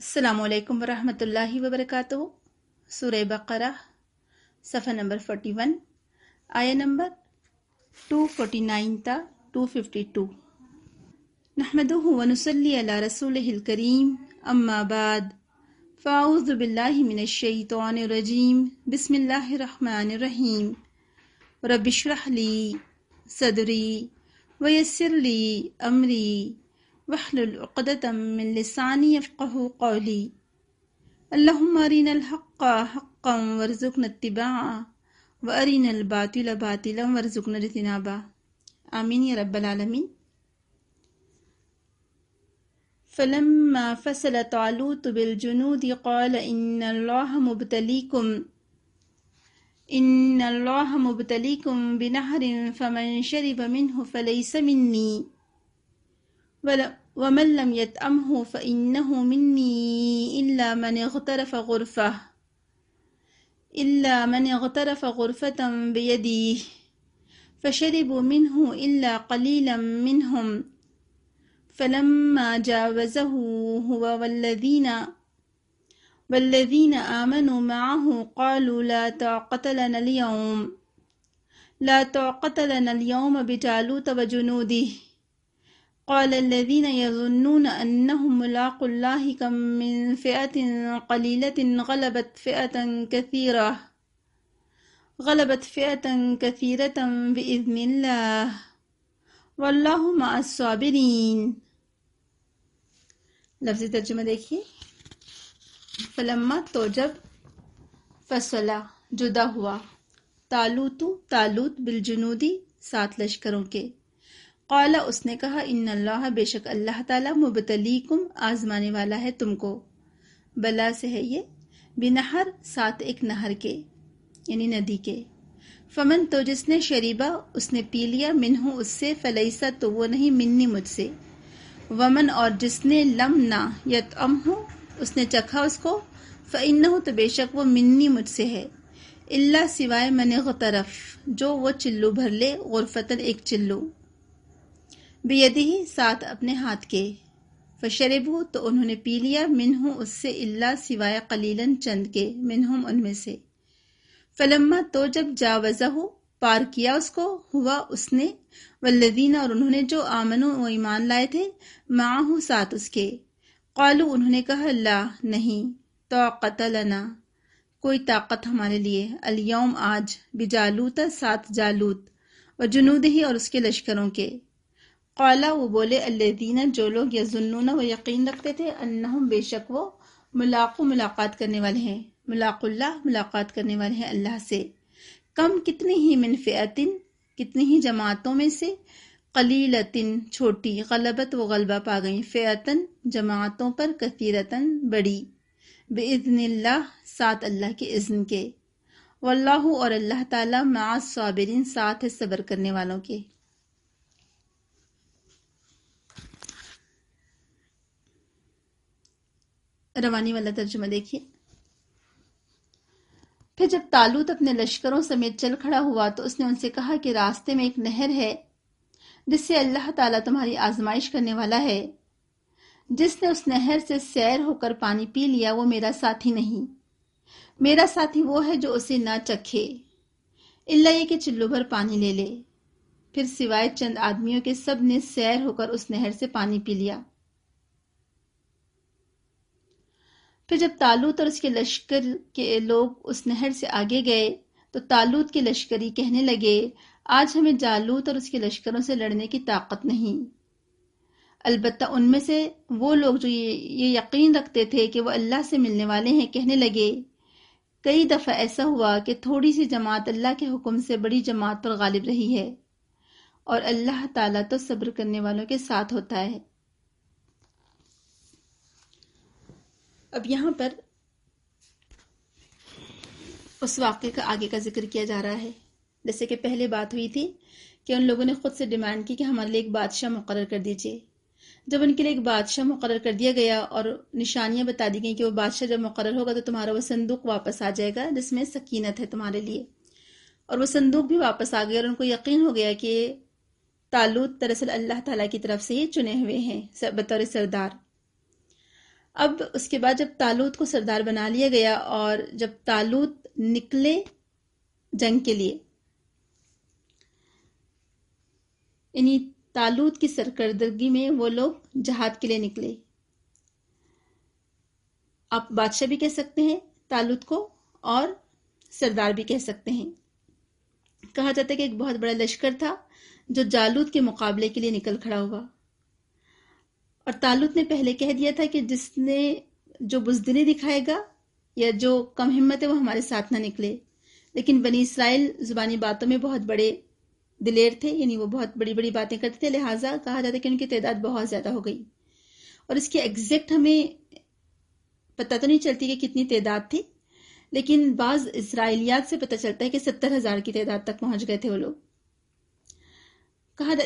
السلام علیکم ورحمۃ اللہ وبرکاتہ۔ سورہ بقرہ صفحہ نمبر 41، آیہ نمبر 249 تا 252۔ نحمدہ ونصلی علی رسولہ الکریم، اما بعد فاعوذ باللہ من الشیطان الرجیم، بسم اللہ الرحمن الرحیم۔ رب اشرح لی صدری ویسر لی امری واحلل عقدۃ من لسانی یفقہوا قولی۔ اللہم ارنا الحق حقا وارزقنا اتباعہ وارنا الباطل باطلا وارزقنا اجتنابہ، آمین یا رب العالمین۔ فلما فصل طالوت بالجنود قال ان اللہ مبتلیکم بنہر فمن شرب منہ فلیس منی ومن لم يطعمه فإنه مني إلا من اغترف غرفة بيده فشربوا منه إلا قليلا منهم فلما جاوزه هو والذين آمنوا معه قالوا لا طاقة لنا اليوم بجالوت وجنوده قال الذين يظنون أنهم ملاقو الله كم من فئة قليلة غلبت فئة كثيرة بإذن الله والله مع الصابرين۔ لفظی ترجمہ دیکھیے۔ فلما تو جب، فصلہ جدا ہوا، طالوت بالجنودی 7 لشکروں کے، قال اس نے کہا ان اللہ بے شک اللہ تعالی مبتلیکم آزمانے والا ہے تم کو، بلا سے ہے یہ، بنہر ساتھ ایک نہر کے یعنی ندی کے، فمن تو جس نے شریبا اس نے پی لیا، منہ اس سے، فلیسا تو وہ نہیں، منی مجھ سے، ومن اور جس نے، لم نہ، یطعمہ اس نے چکھا اس کو، فإنہ تو بے شک وہ، منی مجھ سے ہے، الا سوائے، من اغترف جو وہ چلو بھر لے، غرفتن ایک چلو، بیدہ ساتھ اپنے ہاتھ کے، فشربوا تو انہوں نے پی لیا، منہ اس سے، الا سوائے، قلیلاً چند کے، منہم ان میں سے، فلما تو جب، جاوزہ پار کیا اس کو، ہوا اس نے، والذین اور انہوں نے جو، آمنوا و ایمان لائے تھے، معہ ساتھ اس کے، قالوا انہوں نے کہا، لا نہیں، طاقت لنا کوئی طاقت ہمارے لیے، الیوم آج، بجالوت ساتھ جالوت، وجنودہ اور اس کے لشکروں کے، قالا وہ بولے، الذین جو لوگ، یظنون وہ یقین رکھتے تھے، انہم بے شک وہ، ملاقات کرنے والے ہیں، ملاق اللہ ملاقات کرنے والے ہیں اللہ سے، کم کتنی ہی، من فئتن کتنی ہی جماعتوں میں سے، قلیلتن چھوٹی، غلبت وہ غلبہ پا گئی، فئتن جماعتوں پر، کثیرتن بڑی، باذن اللہ ساتھ اللہ کے اذن کے، واللہ اور اللہ تعالی، مع الصابرین ساتھ ہے صبر کرنے والوں کے۔ روانی والا ترجمہ دیکھیے۔ پھر جب طالوت اپنے لشکروں سمیت چل کھڑا ہوا تو اس نے ان سے کہا کہ راستے میں ایک نہر ہے جس سے اللہ تعالیٰ تمہاری آزمائش کرنے والا ہے، جس نے اس نہر سے سیر ہو کر پانی پی لیا وہ میرا ساتھی نہیں، میرا ساتھی وہ ہے جو اسے نہ چکھے، الا یہ کہ چلو بھر پانی لے لے۔ پھر سوائے چند آدمیوں کے سب نے سیر ہو کر اس نہر سے پانی پی لیا۔ پھر جب طالوت اور اس کے لشکر کے لوگ اس نہر سے آگے گئے تو طالوت کے لشکری کہنے لگے، آج ہمیں جالوت اور اس کے لشکروں سے لڑنے کی طاقت نہیں۔ البتہ ان میں سے وہ لوگ جو یہ یقین رکھتے تھے کہ وہ اللہ سے ملنے والے ہیں، کہنے لگے، کئی دفعہ ایسا ہوا کہ تھوڑی سی جماعت اللہ کے حکم سے بڑی جماعت پر غالب رہی ہے، اور اللہ تعالیٰ تو صبر کرنے والوں کے ساتھ ہوتا ہے۔ اب یہاں پر اس واقعے کا آگے کا ذکر کیا جا رہا ہے۔ جیسے کہ پہلے بات ہوئی تھی کہ ان لوگوں نے خود سے ڈیمانڈ کی کہ ہمارے لیے ایک بادشاہ مقرر کر دیجئے۔ جب ان کے لیے ایک بادشاہ مقرر کر دیا گیا اور نشانیاں بتا دی گئیں کہ وہ بادشاہ جب مقرر ہوگا تو تمہارا وہ صندوق واپس آ جائے گا جس میں سکینت ہے تمہارے لیے، اور وہ صندوق بھی واپس آ گیا، اور ان کو یقین ہو گیا کہ طالوت دراصل اللہ تعالیٰ کی طرف سے ہی چنے ہوئے ہیں بطور سردار۔ اب اس کے بعد جب طالوت کو سردار بنا لیا گیا اور جب طالوت نکلے جنگ کے لیے، یعنی طالوت کی سرکردگی میں وہ لوگ جہاد کے لیے نکلے. آپ بادشاہ بھی کہہ سکتے ہیں طالوت کو اور سردار بھی کہہ سکتے ہیں. کہا جاتا ہے کہ ایک بہت بڑا لشکر تھا جو جالوت کے مقابلے کے لیے نکل کھڑا ہوا، اور طالوت نے پہلے کہہ دیا تھا کہ جس نے جو بزدلی دکھائے گا یا جو کم ہمت ہے وہ ہمارے ساتھ نہ نکلے. لیکن بنی اسرائیل زبانی باتوں میں بہت بڑے دلیر تھے، یعنی وہ بہت بڑی بڑی باتیں کرتے تھے، لہٰذا کہا جاتا ہے کہ ان کی تعداد بہت زیادہ ہو گئی. اور اس کی ایگزیکٹ ہمیں پتہ تو نہیں چلتی کہ کتنی تعداد تھی، لیکن بعض اسرائیلیات سے پتہ چلتا ہے کہ 70,000 کی تعداد تک پہنچ گئے تھے وہ لوگ.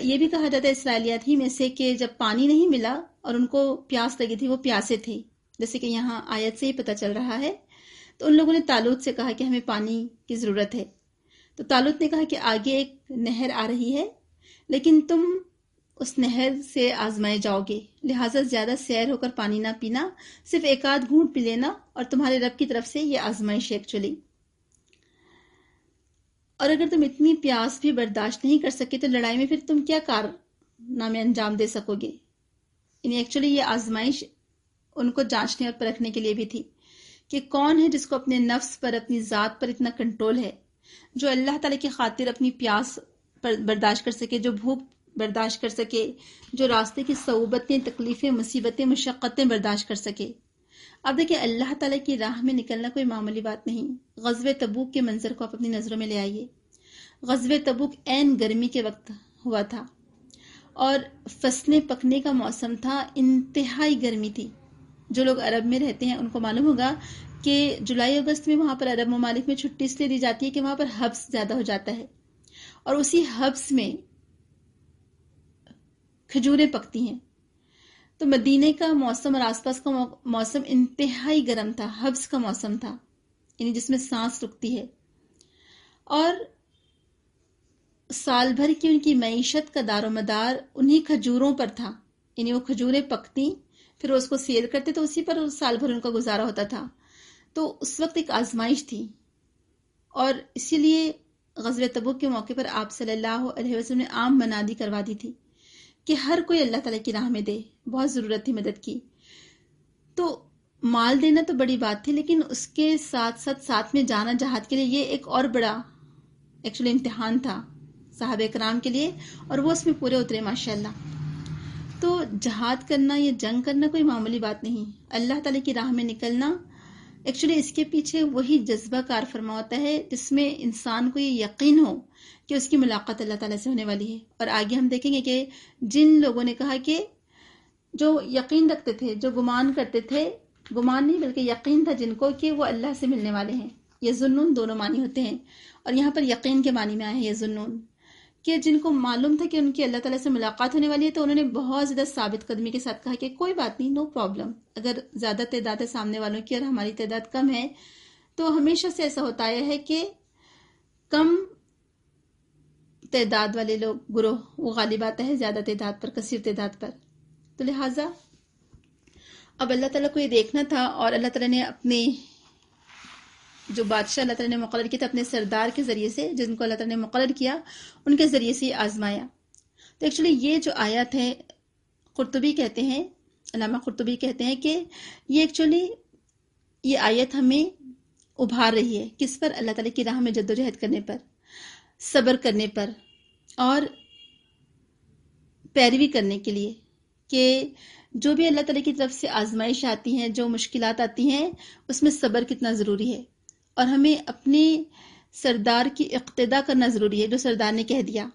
یہ بھی کہا جاتا ہے اسرائیلیات ہی میں سے کہ جب پانی نہیں ملا اور ان کو پیاس لگی تھی، وہ پیاسے تھے، جیسے کہ یہاں آیت سے ہی پتہ چل رہا ہے. تو ان لوگوں نے طالوت سے کہا کہ ہمیں پانی کی ضرورت ہے. تو طالوت نے کہا کہ آگے ایک نہر آ رہی ہے، لیکن تم اس نہر سے آزمائے جاؤ گے، لہٰذا زیادہ سیر ہو کر پانی نہ پینا، صرف ایک آدھ گھونٹ پی لینا، اور تمہارے رب کی طرف سے یہ آزمائش ایکچولی. اور اگر تم اتنی پیاس بھی برداشت نہیں کر سکے تو لڑائی میں پھر تم کیا کارنامے انجام دے سکو گے. یعنی ایکچولی یہ آزمائش ان کو جانچنے اور پرکھنے کے لیے بھی تھی کہ کون ہے جس کو اپنے نفس پر، اپنی ذات پر اتنا کنٹرول ہے، جو اللہ تعالیٰ کی خاطر اپنی پیاس برداشت کر سکے، جو بھوک برداشت کر سکے، جو راستے کی صعوبتیں، تکلیفیں، مصیبتیں، مشقتیں برداشت کر سکے. اب دیکھیں اللہ تعالیٰ کی راہ میں نکلنا کوئی معمولی بات نہیں. غزوہ تبوک کے منظر کو آپ اپنی نظروں میں لے آئیے. غزوہ تبوک عین گرمی کے وقت ہوا تھا اور فصلیں پکنے کا موسم تھا، انتہائی گرمی تھی. جو لوگ عرب میں رہتے ہیں ان کو معلوم ہوگا کہ جولائی اگست میں وہاں پر عرب ممالک میں چھٹی اس لیے دی جاتی ہے کہ وہاں پر حبس زیادہ ہو جاتا ہے، اور اسی حبس میں کھجوریں پکتی ہیں. تو مدینے کا موسم اور آس پاس کا موسم انتہائی گرم تھا، حبس کا موسم تھا، یعنی جس میں سانس رکتی ہے. اور سال بھر کی ان کی معیشت کا دار و مدار انہی کھجوروں پر تھا. یعنی وہ کھجوریں پکتی، پھر وہ اس کو سیل کرتے، تو اسی پر سال بھر ان کا گزارا ہوتا تھا. تو اس وقت ایک آزمائش تھی، اور اسی لیے غزوہ تبوک کے موقع پر آپ صلی اللہ علیہ وسلم نے عام منادی کروا دی تھی کہ ہر کوئی اللہ تعالیٰ کی راہ میں دے. بہت ضرورت تھی مدد کی. تو مال دینا تو بڑی بات تھی، لیکن اس کے ساتھ میں جانا جہاد کے لیے یہ ایک اور بڑا ایکچولی امتحان تھا صحابہ کرام کے لیے، اور وہ اس میں پورے اترے ماشاءاللہ. تو جہاد کرنا، یہ جنگ کرنا کوئی معمولی بات نہیں. اللہ تعالیٰ کی راہ میں نکلنا ایکچولی اس کے پیچھے وہی جذبہ کار فرما ہوتا ہے جس میں انسان کو یہ یقین ہو کہ اس کی ملاقات اللہ تعالیٰ سے ہونے والی ہے. اور آگے ہم دیکھیں گے کہ جن لوگوں نے کہا کہ جو یقین رکھتے تھے، جو گمان کرتے تھے، گمان نہیں بلکہ یقین تھا جن کو کہ وہ اللہ سے ملنے والے ہیں. یہ ظنون دونوں معنی ہوتے ہیں، اور یہاں پر یقین کے معنی میں آئے ہیں یہ ظنون، کہ جن کو معلوم تھا کہ ان کی اللہ تعالیٰ سے ملاقات ہونے والی ہے، تو انہوں نے بہت زیادہ ثابت قدمی کے ساتھ کہا کہ کوئی بات نہیں، نو پرابلم. اگر زیادہ تعداد ہے سامنے والوں کی اور ہماری تعداد کم ہے، تو ہمیشہ سے ایسا ہوتا ہے کہ کم تعداد والے لوگ، گروہ، وہ غالب آتا ہے زیادہ تعداد پر، کثیر تعداد پر. تو لہٰذا اب اللہ تعالیٰ کو یہ دیکھنا تھا، اور اللہ تعالیٰ نے اپنے جو بادشاہ اللہ تعالیٰ نے مقرر کیا تھا اپنے سردار کے ذریعے سے، جن کو اللہ تعالیٰ نے مقرر کیا، ان کے ذریعے سے یہ آزمایا. تو ایکچولی یہ جو آیت ہے، قرطبی کہتے ہیں، علامہ قرطبی کہتے ہیں کہ یہ ایکچولی یہ آیت ہمیں ابھار رہی ہے کس پر؟ اللہ تعالیٰ کی راہ میں جدوجہد کرنے پر، صبر کرنے پر، اور پیروی کرنے کے لیے، کہ جو بھی اللہ تعالیٰ کی طرف سے آزمائش آتی ہیں، جو مشکلات آتی ہیں، اس میں صبر کتنا ضروری ہے، اور ہمیں اپنے سردار کی اقتداء کرنا ضروری ہے جو سردار نے کہہ دیا.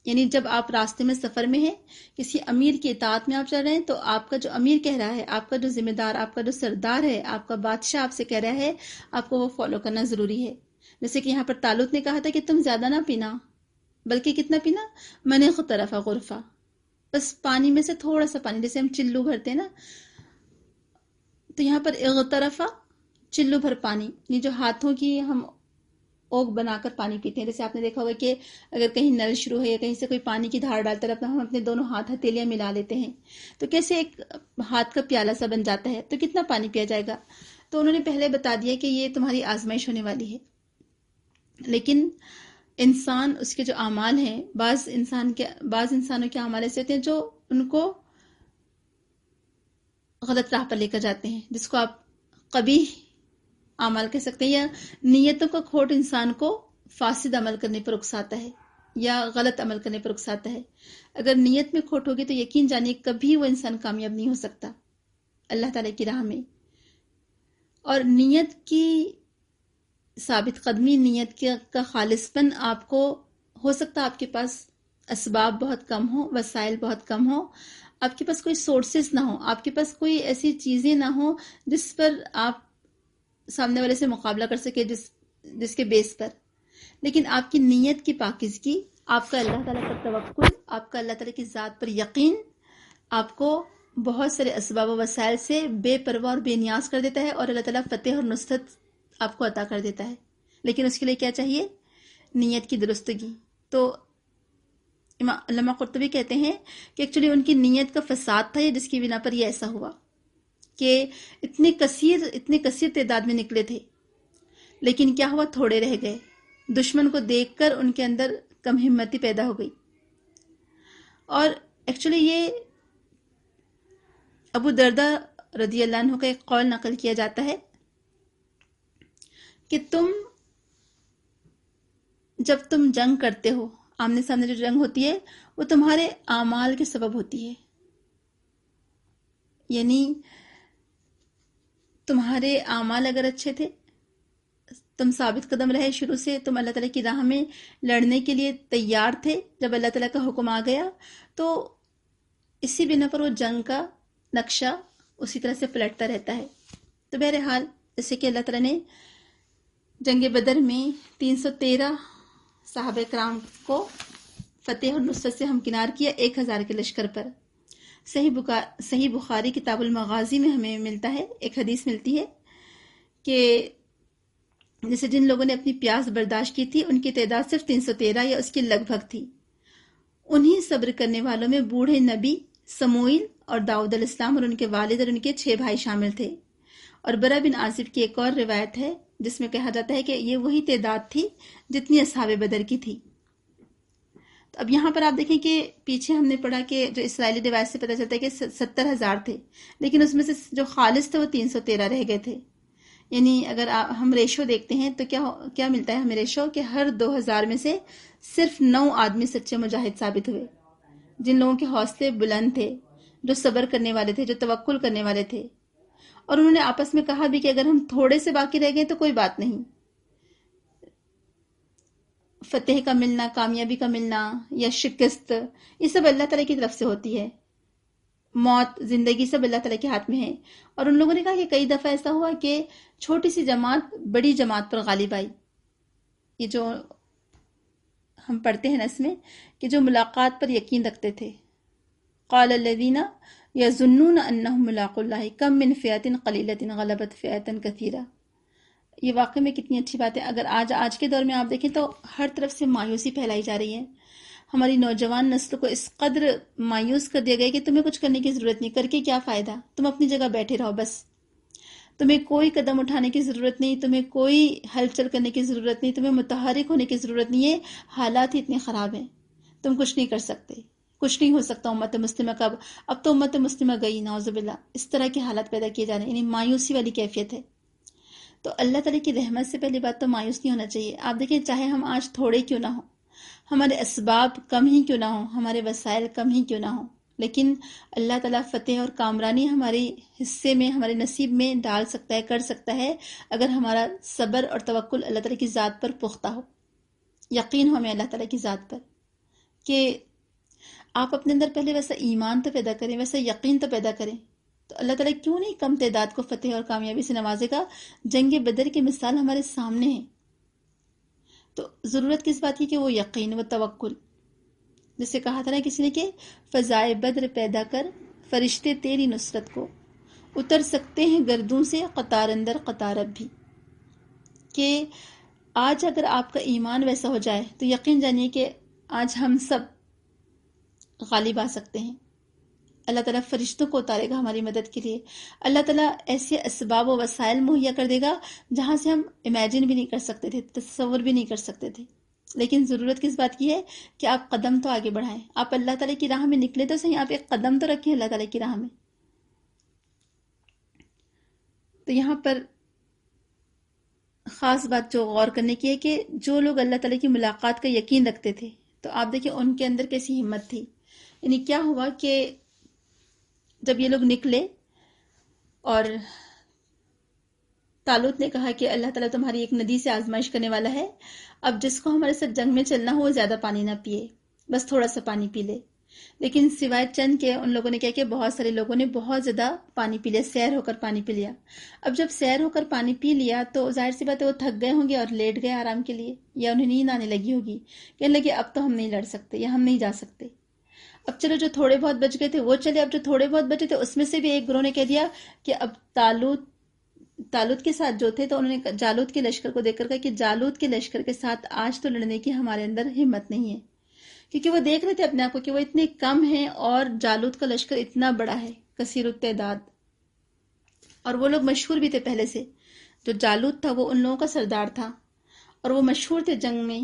یعنی جب آپ راستے میں سفر میں ہیں، کسی امیر کی اطاعت میں آپ چل رہے ہیں، تو آپ کا جو امیر کہہ رہا ہے، آپ کا جو ذمہ دار، آپ کا جو سردار ہے، آپ کا بادشاہ آپ سے کہہ رہا ہے، آپ کو وہ فالو کرنا ضروری ہے. جیسے کہ یہاں پر طالوت نے کہا تھا کہ تم زیادہ نہ پینا، بلکہ کتنا پینا؟ من اغترف غرفہ، بس پانی میں سے تھوڑا سا پانی، جیسے ہم چلو بھرتے ہیں نا، تو یہاں پر اغترفہ چلو بھر پانی، یہ جو ہاتھوں کی ہم اوگ بنا کر پانی پیتے ہیں. جیسے آپ نے دیکھا ہوگا کہ اگر کہیں نل شروع ہے یا کہیں سے کوئی پانی کی دھار ڈالتا ہے، ہم اپنے دونوں ہاتھ ہتھیلیاں ملا لیتے ہیں تو کیسے ایک ہاتھ کا پیالہ سا بن جاتا ہے، تو کتنا پانی پیا جائے گا. تو انہوں نے پہلے بتا دیا کہ یہ تمہاری آزمائش ہونے والی ہے. لیکن انسان، اس کے جو اعمال ہیں، بعض انسانوں کے اعمال ایسے ہوتے ہیں جو ان کو غلط راہ پر لے کر جاتے ہیں، جس کو آپ قبیح اعمال کہہ سکتے ہیں، یا نیتوں کا کھوٹ انسان کو فاسد عمل کرنے پر اکساتا ہے یا غلط عمل کرنے پر اکساتا ہے. اگر نیت میں کھوٹ ہوگی تو یقین جانیے کبھی وہ انسان کامیاب نہیں ہو سکتا اللہ تعالیٰ کی راہ میں. اور نیت کی ثابت قدمی، نیت کا خالص پن، آپ کو ہو سکتا ہے آپ کے پاس اسباب بہت کم ہو، وسائل بہت کم ہو، آپ کے پاس کوئی سورسز نہ ہو، آپ کے پاس کوئی ایسی چیزیں نہ ہو جس پر آپ سامنے والے سے مقابلہ کر سکے، جس کے بیس پر. لیکن آپ کی نیت کی پاکیزگی، آپ کا اللہ تعالیٰ پر توکل، آپ کا اللہ تعالیٰ کی ذات پر یقین آپ کو بہت سارے اسباب و وسائل سے بے پرواہ اور بے نیاز کر دیتا ہے، اور اللہ تعالیٰ فتح اور نصرت آپ کو عطا کر دیتا ہے. لیکن اس کے لیے کیا چاہیے؟ نیت کی درستگی. تو علامہ قرطبی کہتے ہیں کہ ایکچولی ان کی نیت کا فساد تھا، جس کی بنا پر یہ ایسا ہوا کہ اتنے کثیر تعداد میں نکلے تھے، لیکن کیا ہوا؟ تھوڑے رہ گئے. دشمن کو دیکھ کر ان کے اندر کم ہمتی پیدا ہو گئی. اور ایکچولی یہ ابو دردہ رضی اللہ عنہ کا ایک قول نقل کیا جاتا ہے کہ جب تم جنگ کرتے ہو، آمنے سامنے جو جنگ ہوتی ہے وہ تمہارے اعمال کے سبب ہوتی ہے. یعنی تمہارے اعمال اگر اچھے تھے، تم ثابت قدم رہے، شروع سے تم اللہ تعالیٰ کی راہ میں لڑنے کے لیے تیار تھے، جب اللہ تعالیٰ کا حکم آ گیا تو اسی بنا پر وہ جنگ کا نقشہ اسی طرح سے پلٹتا رہتا ہے. تو بہرحال جیسے کہ اللہ تعالیٰ نے جنگ بدر میں 313 صحابہ کرام کو فتح اور نصرت سے ہمکنار کیا 1000 کے لشکر پر. صحیح بخاری کتاب المغازی میں ہمیں ملتا ہے، ایک حدیث ملتی ہے کہ جیسے جن لوگوں نے اپنی پیاس برداشت کی تھی ان کی تعداد صرف 313 یا اس کی لگ بھگ تھی. انہی صبر کرنے والوں میں بوڑھے نبی سموئیل اور داؤد علیہ السلام اور ان کے والد اور ان کے 6 بھائی شامل تھے. اور برا بن عازب کی ایک اور روایت ہے جس میں کہا جاتا ہے کہ یہ وہی تعداد تھی جتنی اصحاب بدر کی تھی. تو اب یہاں پر آپ دیکھیں کہ پیچھے ہم نے پڑھا کہ جو اسرائیلی روایت سے پتہ چلتا ہے کہ 70,000 تھے، لیکن اس میں سے جو خالص تھے وہ 313 رہ گئے تھے. یعنی اگر ہم ریشو دیکھتے ہیں تو کیا ملتا ہے ہمیں ریشو کہ ہر 2000 میں سے صرف 9 آدمی سچے مجاہد ثابت ہوئے، جن لوگوں کے حوصلے بلند تھے، جو صبر کرنے والے تھے، جو توکل کرنے والے تھے. اور انہوں نے آپس میں کہا بھی کہ اگر ہم تھوڑے سے باقی رہ گئے تو کوئی بات نہیں، فتح کا ملنا، کامیابی کا ملنا یا شکست، یہ سب اللہ تعالیٰ کی طرف سے ہوتی ہے. موت، زندگی سب اللہ تعالیٰ کے ہاتھ میں ہے. اور ان لوگوں نے کہا کہ کئی دفعہ ایسا ہوا کہ چھوٹی سی جماعت بڑی جماعت پر غالب آئی. یہ جو ہم پڑھتے ہیں نا اس میں کہ جو ملاقات پر یقین رکھتے تھے، قال الذین یظنون انہم ملاقو اللہ کم من فئۃ قلیلۃ غلبت فئۃ کثیرہ. یہ واقعی میں کتنی اچھی بات ہے. اگر آج کے دور میں آپ دیکھیں تو ہر طرف سے مایوسی پھیلائی جا رہی ہے. ہماری نوجوان نسل کو اس قدر مایوس کر دیا گیا کہ تمہیں کچھ کرنے کی ضرورت نہیں، کر کے کیا فائدہ، تم اپنی جگہ بیٹھے رہو بس. تمہیں کوئی قدم اٹھانے کی ضرورت نہیں، تمہیں کوئی ہلچل کرنے کی ضرورت نہیں، تمہیں متحرک ہونے کی ضرورت نہیں ہے. حالات ہی اتنے خراب ہیں، تم کچھ نہیں کر سکتے، کچھ نہیں ہو سکتا امت مسلمہ کا. اب تو امت مسلمہ گئی، نعوذ باللہ. اس طرح کے حالات پیدا کیے جا رہے ہیں، یعنی مایوسی والی کیفیت ہے. تو اللہ تعالیٰ کی رحمت سے پہلی بات تو مایوس نہیں ہونا چاہیے. آپ دیکھیں چاہے ہم آج تھوڑے کیوں نہ ہوں، ہمارے اسباب کم ہی کیوں نہ ہوں، ہمارے وسائل کم ہی کیوں نہ ہوں، لیکن اللہ تعالیٰ فتح اور کامرانی ہمارے حصے میں، ہمارے نصیب میں ڈال سکتا ہے، کر سکتا ہے، اگر ہمارا صبر اور توکل اللہ تعالیٰ کی ذات پر پختہ ہو. یقین ہو ہمیں اللہ تعالیٰ کی ذات پر کہ آپ اپنے اندر پہلے ویسا ایمان تو پیدا کریں، ویسا یقین تو پیدا کریں. تو اللہ تعالیٰ کیوں نہیں کم تعداد کو فتح اور کامیابی سے نوازے گا. جنگ بدر کی مثال ہمارے سامنے ہے. تو ضرورت کس بات کی کہ وہ یقین، وہ توکل. جسے کہا تھا نا کسی نے کہ فضائے بدر پیدا کر فرشتے تیری نصرت کو، اتر سکتے ہیں گردوں سے قطار اندر قطار اب بھی. کہ آج اگر آپ کا ایمان ویسا ہو جائے تو یقین جانیے کہ آج ہم سب غالب آ سکتے ہیں. اللہ تعالیٰ فرشتوں کو اتارے گا ہماری مدد کے لیے. اللہ تعالیٰ ایسے اسباب و وسائل مہیا کر دے گا جہاں سے ہم امیجن بھی نہیں کر سکتے تھے، تصور بھی نہیں کر سکتے تھے. لیکن ضرورت کس بات کی ہے کہ آپ قدم تو آگے بڑھائیں. آپ اللہ تعالیٰ کی راہ میں نکلے تو صحیح، آپ ایک قدم تو رکھیں اللہ تعالیٰ کی راہ میں. تو یہاں پر خاص بات جو غور کرنے کی ہے کہ جو لوگ اللہ تعالیٰ کی ملاقات کا یقین رکھتے تھے تو آپ دیکھیں ان کے اندر کیسی ہمت تھی. یعنی کیا ہوا کہ جب یہ لوگ نکلے اور طالوت نے کہا کہ اللہ تعالیٰ تمہاری ایک ندی سے آزمائش کرنے والا ہے، اب جس کو ہمارے ساتھ جنگ میں چلنا ہو وہ زیادہ پانی نہ پیے، بس تھوڑا سا پانی پی لے. لیکن سوائے چند کے ان لوگوں نے کیا کہ بہت سارے لوگوں نے بہت زیادہ پانی پی لیا، سیر ہو کر پانی پی لیا. اب جب سیر ہو کر پانی پی لیا تو ظاہر سی بات ہے وہ تھک گئے ہوں گے اور لیٹ گئے آرام کے لیے، یا انہیں نیند آنے لگی ہوگی، کہنے لگے اب تو ہم نہیں لڑ سکتے یا ہم نہیں جا سکتے. اب چلو جو تھوڑے بہت بچ گئے تھے وہ چلے. اب جو تھوڑے بہت بچے تھے اس میں سے بھی ایک گروہ نے کہہ دیا کہ اب طالوت کے ساتھ جو تھے تو انہوں نے جالوت کے لشکر کو دیکھ کر کہا کہ جالوت کے لشکر کے ساتھ آج تو لڑنے کی ہمارے اندر ہمت نہیں ہے، کیونکہ وہ دیکھ رہے تھے اپنے آپ کو کہ وہ اتنے کم ہیں اور جالوت کا لشکر اتنا بڑا ہے، کثیر التعداد. اور وہ لوگ مشہور بھی تھے پہلے سے. جو جالوت تھا وہ ان لوگوں کا سردار تھا اور وہ مشہور تھے جنگ میں،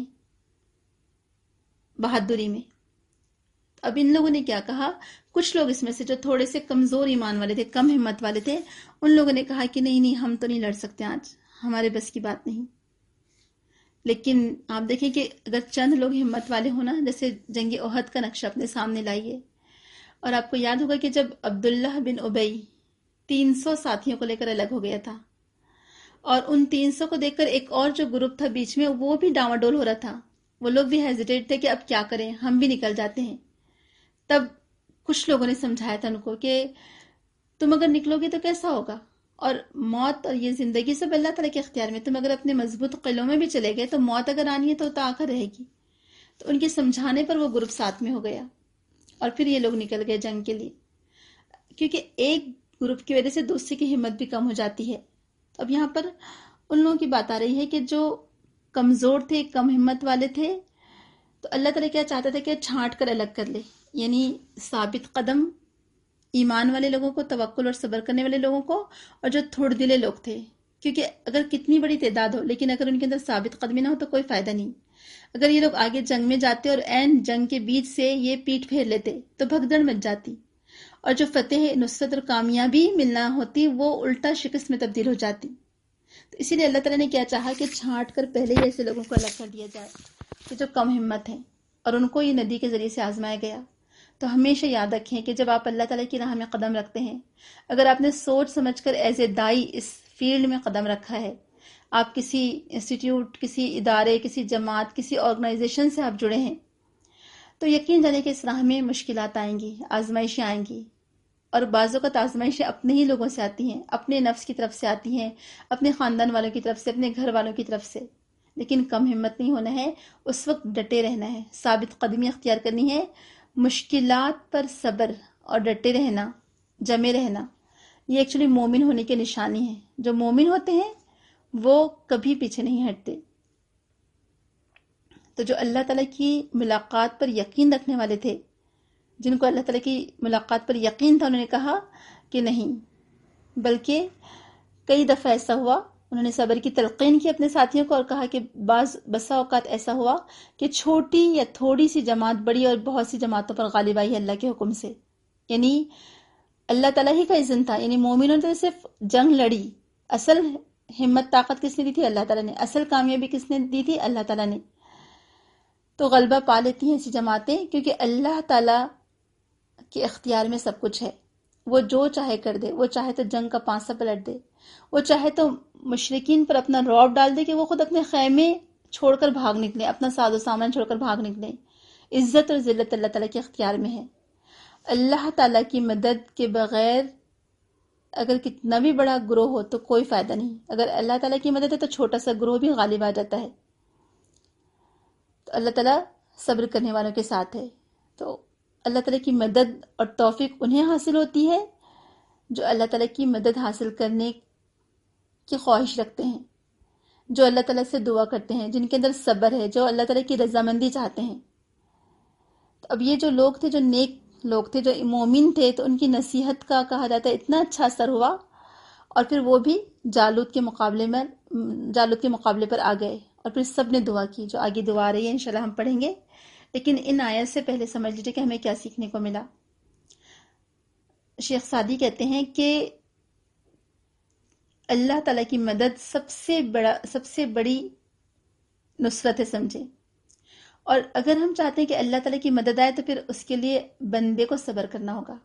بہادری میں. اب ان لوگوں نے کیا کہا، کچھ لوگ اس میں سے جو تھوڑے سے کمزور ایمان والے تھے، کم ہمت والے تھے، ان لوگوں نے کہا کہ نہیں ہم تو نہیں لڑ سکتے، آج ہمارے بس کی بات نہیں. لیکن آپ دیکھیں کہ اگر چند لوگ ہمت والے ہونا، جیسے جنگ احد کا نقشہ اپنے سامنے لائیے، اور آپ کو یاد ہوگا کہ جب عبداللہ بن ابی 300 ساتھیوں کو لے کر الگ ہو گیا تھا اور ان 300 کو دیکھ کر ایک اور جو گروپ تھا بیچ میں وہ بھی ڈاواڈول ہو رہا تھا، وہ لوگ بھی ہیزیٹیٹ تھے کہ اب کیا کریں، ہم بھی نکل جاتے ہیں. تب کچھ لوگوں نے سمجھایا تھا ان کو کہ تم اگر نکلو گے تو کیسا ہوگا، اور موت اور یہ زندگی سب اللہ تعالیٰ کے اختیار میں، تم اگر اپنے مضبوط قلعوں میں بھی چلے گئے تو موت اگر آنی ہے تو آ کر رہے گی. تو ان کے سمجھانے پر وہ گروپ ساتھ میں ہو گیا اور پھر یہ لوگ نکل گئے جنگ کے لیے، کیونکہ ایک گروپ کی وجہ سے دوسرے کی ہمت بھی کم ہو جاتی ہے. اب یہاں پر ان لوگوں کی بات آ رہی ہے کہ جو کمزور تھے، کم ہمت والے تھے، تو اللہ تعالیٰ کیا چاہتا تھا کہ چھانٹ کر الگ کر لے. یعنی ثابت قدم ایمان والے لوگوں کو، توکل اور صبر کرنے والے لوگوں کو، اور جو تھوڑ دلے لوگ تھے، کیونکہ اگر کتنی بڑی تعداد ہو لیکن اگر ان کے اندر ثابت قدمی نہ ہو تو کوئی فائدہ نہیں. اگر یہ لوگ آگے جنگ میں جاتے اور عین جنگ کے بیچ سے یہ پیٹ پھیر لیتے تو بھگدڑ مچ جاتی، اور جو فتح، نصرت اور کامیابی ملنا ہوتی وہ الٹا شکست میں تبدیل ہو جاتی. تو اسی لیے اللہ تعالیٰ نے کیا چاہا کہ چھانٹ کر پہلے ہی ایسے لوگوں کو الگ کر دیا جائے کہ جو کم ہمت ہیں، اور ان کو یہ ندی کے ذریعے سے آزمایا گیا. تو ہمیشہ یاد رکھیں کہ جب آپ اللہ تعالیٰ کی راہ میں قدم رکھتے ہیں، اگر آپ نے سوچ سمجھ کر ایز اے دائی اس فیلڈ میں قدم رکھا ہے، آپ کسی انسٹیٹیوٹ، کسی ادارے، کسی جماعت، کسی آرگنائزیشن سے آپ جڑے ہیں، تو یقین جانے کہ اس راہ میں مشکلات آئیں گی، آزمائشیں آئیں گی. اور بعض اوقات آزمائشیں اپنے ہی لوگوں سے آتی ہیں، اپنے نفس کی طرف سے آتی ہیں، اپنے خاندان والوں کی طرف سے، اپنے گھر والوں کی طرف سے. لیکن کم ہمت نہیں ہونا ہے، اس وقت ڈٹے رہنا ہے، ثابت قدمی اختیار کرنی ہے. مشکلات پر صبر اور ڈٹے رہنا، جمے رہنا، یہ ایکچولی مومن ہونے کی نشانی ہے. جو مومن ہوتے ہیں وہ کبھی پیچھے نہیں ہٹتے. تو جو اللہ تعالیٰ کی ملاقات پر یقین رکھنے والے تھے، جن کو اللہ تعالیٰ کی ملاقات پر یقین تھا، انہوں نے کہا کہ نہیں، بلکہ کئی دفعہ ایسا ہوا انہوں نے صبر کی تلقین کی اپنے ساتھیوں کو اور کہا کہ بسا اوقات ایسا ہوا کہ چھوٹی یا تھوڑی سی جماعت بڑی اور بہت سی جماعتوں پر غالب آئی ہے اللہ کے حکم سے. یعنی اللہ تعالیٰ ہی کا اذن تھا. یعنی مومنوں نے صرف جنگ لڑی، اصل ہمت طاقت کس نے دی تھی؟ اللہ تعالیٰ نے. اصل کامیابی کس نے دی تھی؟ اللہ تعالیٰ نے. تو غلبہ پا لیتی ہیں ایسی جماعتیں کیونکہ اللہ تعالیٰ کے اختیار میں سب کچھ ہے. وہ جو چاہے کر دے، وہ چاہے تو جنگ کا پانسا پلٹ دے، وہ چاہے تو مشرکین پر اپنا رعب ڈال دے کہ وہ خود اپنے خیمے چھوڑ کر بھاگ نکلے، اپنا ساز و سامان چھوڑ کر بھاگ نکلے. عزت اور ذلت اللہ تعالیٰ کے اختیار میں ہے. اللہ تعالیٰ کی مدد کے بغیر اگر کتنا بھی بڑا گروہ ہو تو کوئی فائدہ نہیں. اگر اللہ تعالیٰ کی مدد ہے تو چھوٹا سا گروہ بھی غالب آ جاتا ہے. تو اللہ تعالیٰ صبر کرنے والوں کے ساتھ ہے. تو اللہ تعالیٰ کی مدد اور توفیق انہیں حاصل ہوتی ہے جو اللہ تعالیٰ کی مدد حاصل کرنے کی خواہش رکھتے ہیں. جو اللہ تعالیٰ سے دعا کرتے ہیں، جن کے اندر صبر ہے، جو اللہ تعالیٰ کی رضامندی چاہتے ہیں. تو اب یہ جو لوگ تھے، جو نیک لوگ تھے، جو مومن تھے، تو ان کی نصیحت کا کہا جاتا ہے اتنا اچھا اثر ہوا، اور پھر وہ بھی جالوت کے مقابلے پر آ گئے، اور پھر سب نے دعا کی. جو آگے دعا آ رہی ہے انشاءاللہ ہم پڑھیں گے، لیکن ان آیت سے پہلے سمجھ لیجیے کہ ہمیں کیا سیکھنے کو ملا. شیخ سعدی کہتے ہیں کہ اللہ تعالیٰ کی مدد سب سے بڑی نصرت ہے، سمجھے. اور اگر ہم چاہتے ہیں کہ اللہ تعالیٰ کی مدد آئے تو پھر اس کے لیے بندے کو صبر کرنا ہوگا.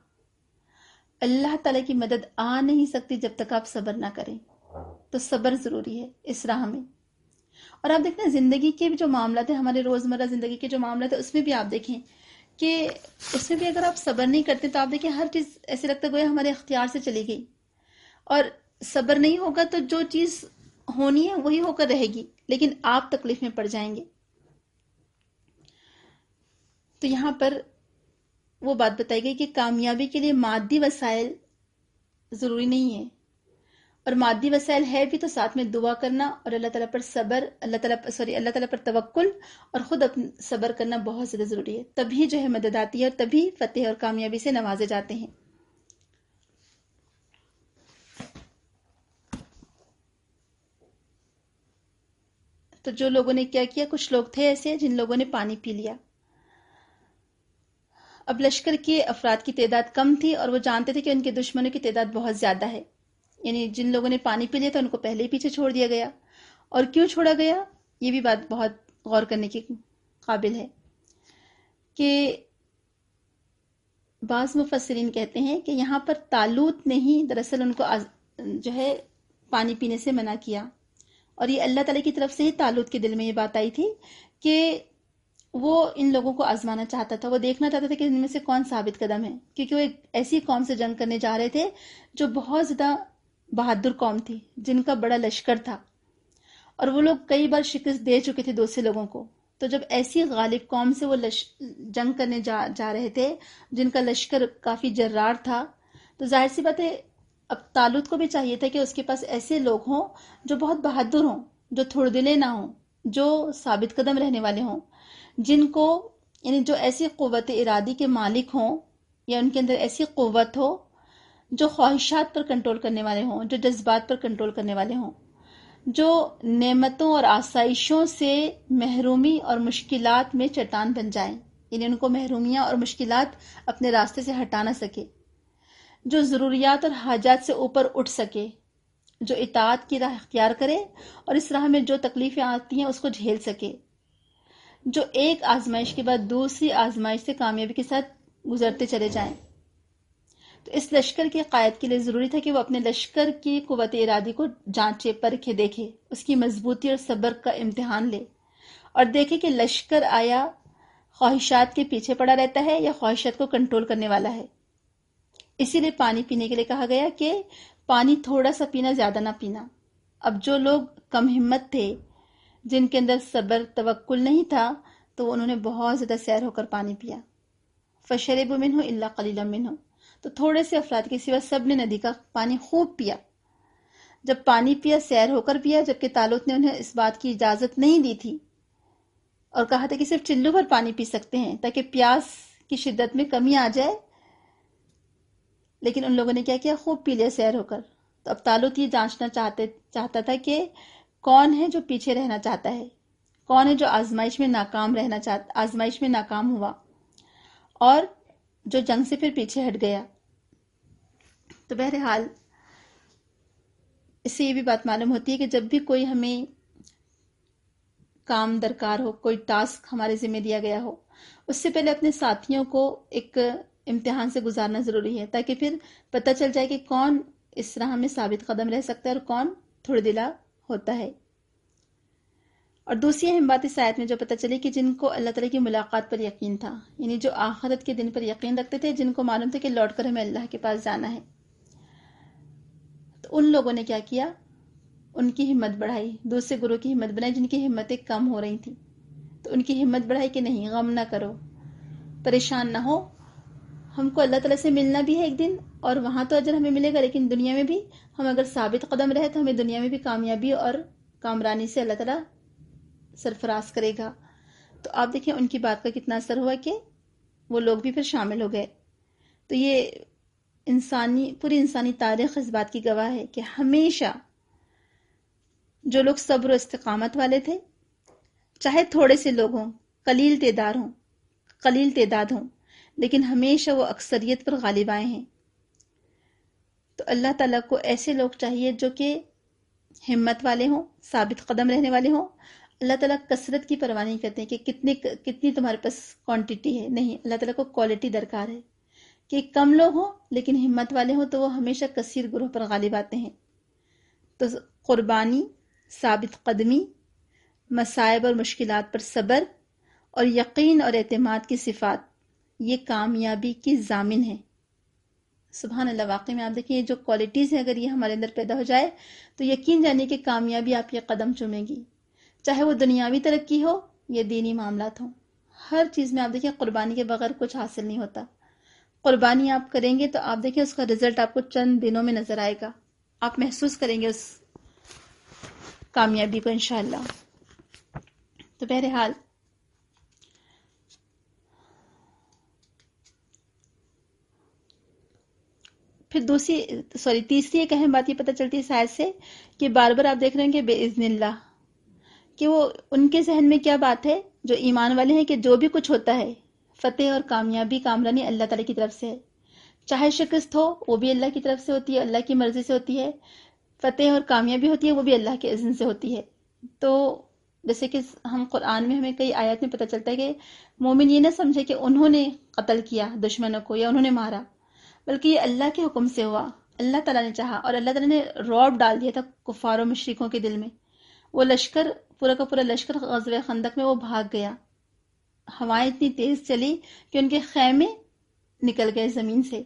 اللہ تعالیٰ کی مدد آ نہیں سکتی جب تک آپ صبر نہ کریں. تو صبر ضروری ہے اس راہ میں. اور آپ دیکھیں زندگی کے جو معاملات ہیں، ہمارے روزمرہ زندگی کے جو معاملات ہیں، اس میں بھی آپ دیکھیں کہ اس میں بھی اگر آپ صبر نہیں کرتے تو آپ دیکھیں ہر چیز ایسے لگتا ہے گویا ہمارے اختیار سے چلی گئی. اور صبر نہیں ہوگا تو جو چیز ہونی ہے وہی ہو کر رہے گی، لیکن آپ تکلیف میں پڑ جائیں گے. تو یہاں پر وہ بات بتائی گئی کہ کامیابی کے لیے مادی وسائل ضروری نہیں ہے، اور مادی وسائل ہے بھی تو ساتھ میں دعا کرنا اور اللہ تعالیٰ پر صبر، اللہ تعالیٰ پر توکل اور خود صبر کرنا بہت زیادہ ضروری ہے. تبھی جو ہے مدد آتی ہے، اور تبھی فتح اور کامیابی سے نوازے جاتے ہیں. تو جو لوگوں نے کیا کیا، کچھ لوگ تھے ایسے جن لوگوں نے پانی پی لیا. اب لشکر کے افراد کی تعداد کم تھی، اور وہ جانتے تھے کہ ان کے دشمنوں کی تعداد بہت زیادہ ہے. یعنی جن لوگوں نے پانی پی لیا تھا ان کو پہلے ہی پیچھے چھوڑ دیا گیا. اور کیوں چھوڑا گیا، یہ بھی بات بہت غور کرنے کی قابل ہے کہ بعض مفسرین کہتے ہیں کہ یہاں پر طالوت نے ہی دراصل ان کو جو ہے پانی پینے سے منع کیا. اور یہ اللہ تعالیٰ کی طرف سے ہی طالوت کے دل میں یہ بات آئی تھی کہ وہ ان لوگوں کو آزمانا چاہتا تھا. وہ دیکھنا چاہتا تھا کہ ان میں سے کون ثابت قدم ہے، کیونکہ وہ ایک ایسی قوم سے جنگ کرنے جا رہے تھے جو بہت زیادہ بہادر قوم تھی، جن کا بڑا لشکر تھا، اور وہ لوگ کئی بار شکست دے چکے تھے دوسرے لوگوں کو. تو جب ایسی غالب قوم سے وہ جنگ کرنے جا رہے تھے جن کا لشکر کافی جرار تھا، تو ظاہر سی بات ہے اب طالوت کو بھی چاہیے تھا کہ اس کے پاس ایسے لوگ ہوں جو بہت بہادر ہوں، جو تھوڑ دلے نہ ہوں، جو ثابت قدم رہنے والے ہوں، جن کو یعنی جو ایسی قوت ارادی کے مالک ہوں، یا ان کے اندر ایسی قوت ہو جو خواہشات پر کنٹرول کرنے والے ہوں، جو جذبات پر کنٹرول کرنے والے ہوں، جو نعمتوں اور آسائشوں سے محرومی اور مشکلات میں چٹان بن جائیں، یعنی ان کو محرومیاں اور مشکلات اپنے راستے سے ہٹا نہ سکے، جو ضروریات اور حاجات سے اوپر اٹھ سکے، جو اطاعت کی راہ اختیار کرے اور اس راہ میں جو تکلیفیں آتی ہیں اس کو جھیل سکے، جو ایک آزمائش کے بعد دوسری آزمائش سے کامیابی کے ساتھ گزرتے چلے جائیں. تو اس لشکر کے قائد کے لیے ضروری تھا کہ وہ اپنے لشکر کی قوت ارادی کو جانچے، پرکھے، دیکھے، اس کی مضبوطی اور صبر کا امتحان لے، اور دیکھے کہ لشکر آیا خواہشات کے پیچھے پڑا رہتا ہے یا خواہشات کو کنٹرول کرنے والا ہے. اسی لیے پانی پینے کے لیے کہا گیا کہ پانی تھوڑا سا پینا، زیادہ نہ پینا. اب جو لوگ کم ہمت تھے، جن کے اندر صبر توکل نہیں تھا، تو انہوں نے بہت زیادہ سیر ہو کر پانی پیا. فشربوا منہ الا قلیلا منہ، تو تھوڑے سے افراد کے سوا سب نے ندی کا پانی خوب پیا. جب پانی پیا سیر ہو کر پیا، جبکہ طالوت نے انہیں اس بات کی اجازت نہیں دی تھی اور کہا تھا کہ صرف چلو بھر پانی پی سکتے ہیں تاکہ پیاس کی شدت میں کمی آ جائے، لیکن ان لوگوں نے کیا کیا، خوب پی لیا سیر ہو کر. تو اب طالوت یہ جانچنا چاہتا تھا کہ کون ہے جو پیچھے رہنا چاہتا ہے، کون ہے جو آزمائش میں ناکام ہوا اور جو جنگ سے پھر پیچھے ہٹ گیا. تو بہرحال اس سے یہ بھی بات معلوم ہوتی ہے کہ جب بھی کوئی ہمیں کام درکار ہو، کوئی ٹاسک ہمارے ذمہ دیا گیا ہو، اس سے پہلے اپنے ساتھیوں کو ایک امتحان سے گزارنا ضروری ہے، تاکہ پھر پتہ چل جائے کہ کون اس راہ میں ثابت قدم رہ سکتا ہے اور کون تھوڑ دلا ہوتا ہے. اور دوسری اہم بات اس آیت میں جو پتہ چلی کہ جن کو اللہ تعالیٰ کی ملاقات پر یقین تھا، یعنی جو آخرت کے دن پر یقین رکھتے تھے، جن کو معلوم تھا کہ لوٹ کر ہمیں اللہ کے پاس جانا ہے، تو ان لوگوں نے کیا کیا، ان کی ہمت بڑھائی، دوسرے گروہ کی ہمت بنائی جن کی ہمتیں کم ہو رہی تھیں. تو ان کی ہمت بڑھائی کہ نہیں، غم نہ کرو، پریشان نہ ہو، ہم کو اللہ تعالیٰ سے ملنا بھی ہے ایک دن، اور وہاں تو اجر ہمیں ملے گا، لیکن دنیا میں بھی ہم اگر ثابت قدم رہے تو ہمیں دنیا میں بھی کامیابی اور کامرانی سے اللہ تعالیٰ سرفراز کرے گا. تو آپ دیکھیں ان کی بات کا کتنا اثر ہوا کہ وہ لوگ بھی پھر شامل ہو گئے. تو یہ پوری انسانی تاریخ اس بات کی گواہ ہے کہ ہمیشہ جو لوگ صبر و استقامت والے تھے، چاہے تھوڑے سے لوگ ہوں، قلیل تعداد ہوں، لیکن ہمیشہ وہ اکثریت پر غالب آئے ہیں. تو اللہ تعالیٰ کو ایسے لوگ چاہیے جو کہ ہمت والے ہوں، ثابت قدم رہنے والے ہوں. اللہ تعالیٰ کثرت کی پرواہ نہیں کرتے کہ کتنی تمہارے پاس کوانٹٹی ہے. نہیں، اللہ تعالیٰ کو کوالٹی درکار ہے کہ کم لوگ ہوں لیکن ہمت والے ہوں، تو وہ ہمیشہ کثیر گروہ پر غالب آتے ہیں. تو قربانی، ثابت قدمی، مصائب اور مشکلات پر صبر اور یقین اور اعتماد کی صفات، یہ کامیابی کی ضامن ہے. سبحان اللہ. واقعی میں آپ دیکھیں یہ جو کوالٹیز ہیں اگر یہ ہمارے اندر پیدا ہو جائے تو یقین جانیے کہ کامیابی آپ کے قدم چومے گی، چاہے وہ دنیاوی ترقی ہو یا دینی معاملات ہوں. ہر چیز میں آپ دیکھیں قربانی کے بغیر کچھ حاصل نہیں ہوتا. قربانی آپ کریں گے تو آپ دیکھیں اس کا رزلٹ آپ کو چند دنوں میں نظر آئے گا. آپ محسوس کریں گے اس کامیابی کو انشاءاللہ. تو بہرحال پھر تیسری ایک اہم بات یہ پتہ چلتی ہے اس آیت سے کہ بار بار آپ دیکھ رہے ہیں کہ بِإِذْنِ اللہ، کہ وہ ان کے ذہن میں کیا بات ہے جو ایمان والے ہیں کہ جو بھی کچھ ہوتا ہے فتح اور کامیابی کامرانی اللہ تعالیٰ کی طرف سے ہے. چاہے شکست ہو وہ بھی اللہ کی طرف سے ہوتی ہے، اللہ کی مرضی سے ہوتی ہے. فتح اور کامیابی ہوتی ہے وہ بھی اللہ کے اذن سے ہوتی ہے. تو جیسے کہ ہم قرآن میں ہمیں کئی آیات میں پتہ چلتا ہے کہ مومن یہ نہ سمجھے کہ انہوں نے قتل کیا دشمنوں کو یا انہوں نے مارا، بلکہ یہ اللہ کے حکم سے ہوا. اللہ تعالیٰ نے چاہا اور اللہ تعالیٰ نے رعب ڈال دیا تھا کفار و مشرکوں کے دل میں. وہ لشکر پورا کا پورا لشکر غزوہ خندق میں وہ بھاگ گیا. ہوائیں اتنی تیز چلی کہ ان کے خیمے نکل گئے زمین سے،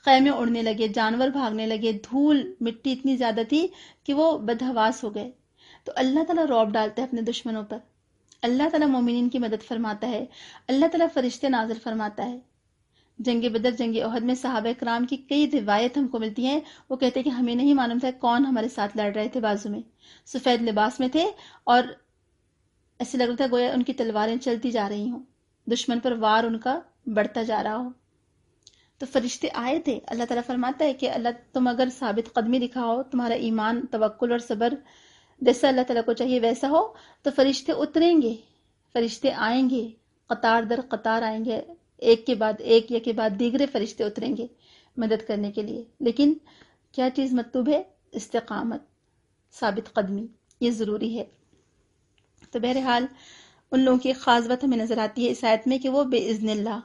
خیمے اڑنے لگے، جانور بھاگنے لگے، دھول مٹی اتنی زیادہ تھی کہ وہ بدحواس ہو گئے. تو اللہ تعالیٰ رعب ڈالتا ہے اپنے دشمنوں پر. اللہ تعالیٰ مومنین کی مدد فرماتا ہے. اللہ تعالیٰ فرشتے نازل فرماتا ہے. جنگ بدر، جنگ احد میں صحابہ کرام کی کئی روایت ہم کو ملتی ہیں. وہ کہتے ہیں کہ ہمیں نہیں معلوم تھا کون ہمارے ساتھ لڑ رہے تھے. بازو میں سفید لباس میں تھے اور ایسے لگ رہا تھا گویا ان کی تلواریں چلتی جا رہی ہوں، دشمن پر وار ان کا بڑھتا جا رہا ہو. تو فرشتے آئے تھے. اللہ تعالیٰ فرماتا ہے کہ اللہ تم اگر ثابت قدمی دکھاؤ، تمہارا ایمان، توکل اور صبر جیسا اللہ تعالیٰ کو چاہیے ویسا ہو، تو فرشتے اتریں گے، فرشتے آئیں گے، قطار در قطار آئیں گے، ایک کے بعد ایک یا کے بعد دیگرے فرشتے اتریں گے مدد کرنے کے لیے. لیکن کیا چیز مطلوب ہے؟ استقامت، ثابت قدمی، یہ ضروری ہے. تو بہرحال ان لوگوں کی ایک خاص بات ہمیں نظر آتی ہے اس آیت میں کہ وہ بِإِذْنِ اللہ.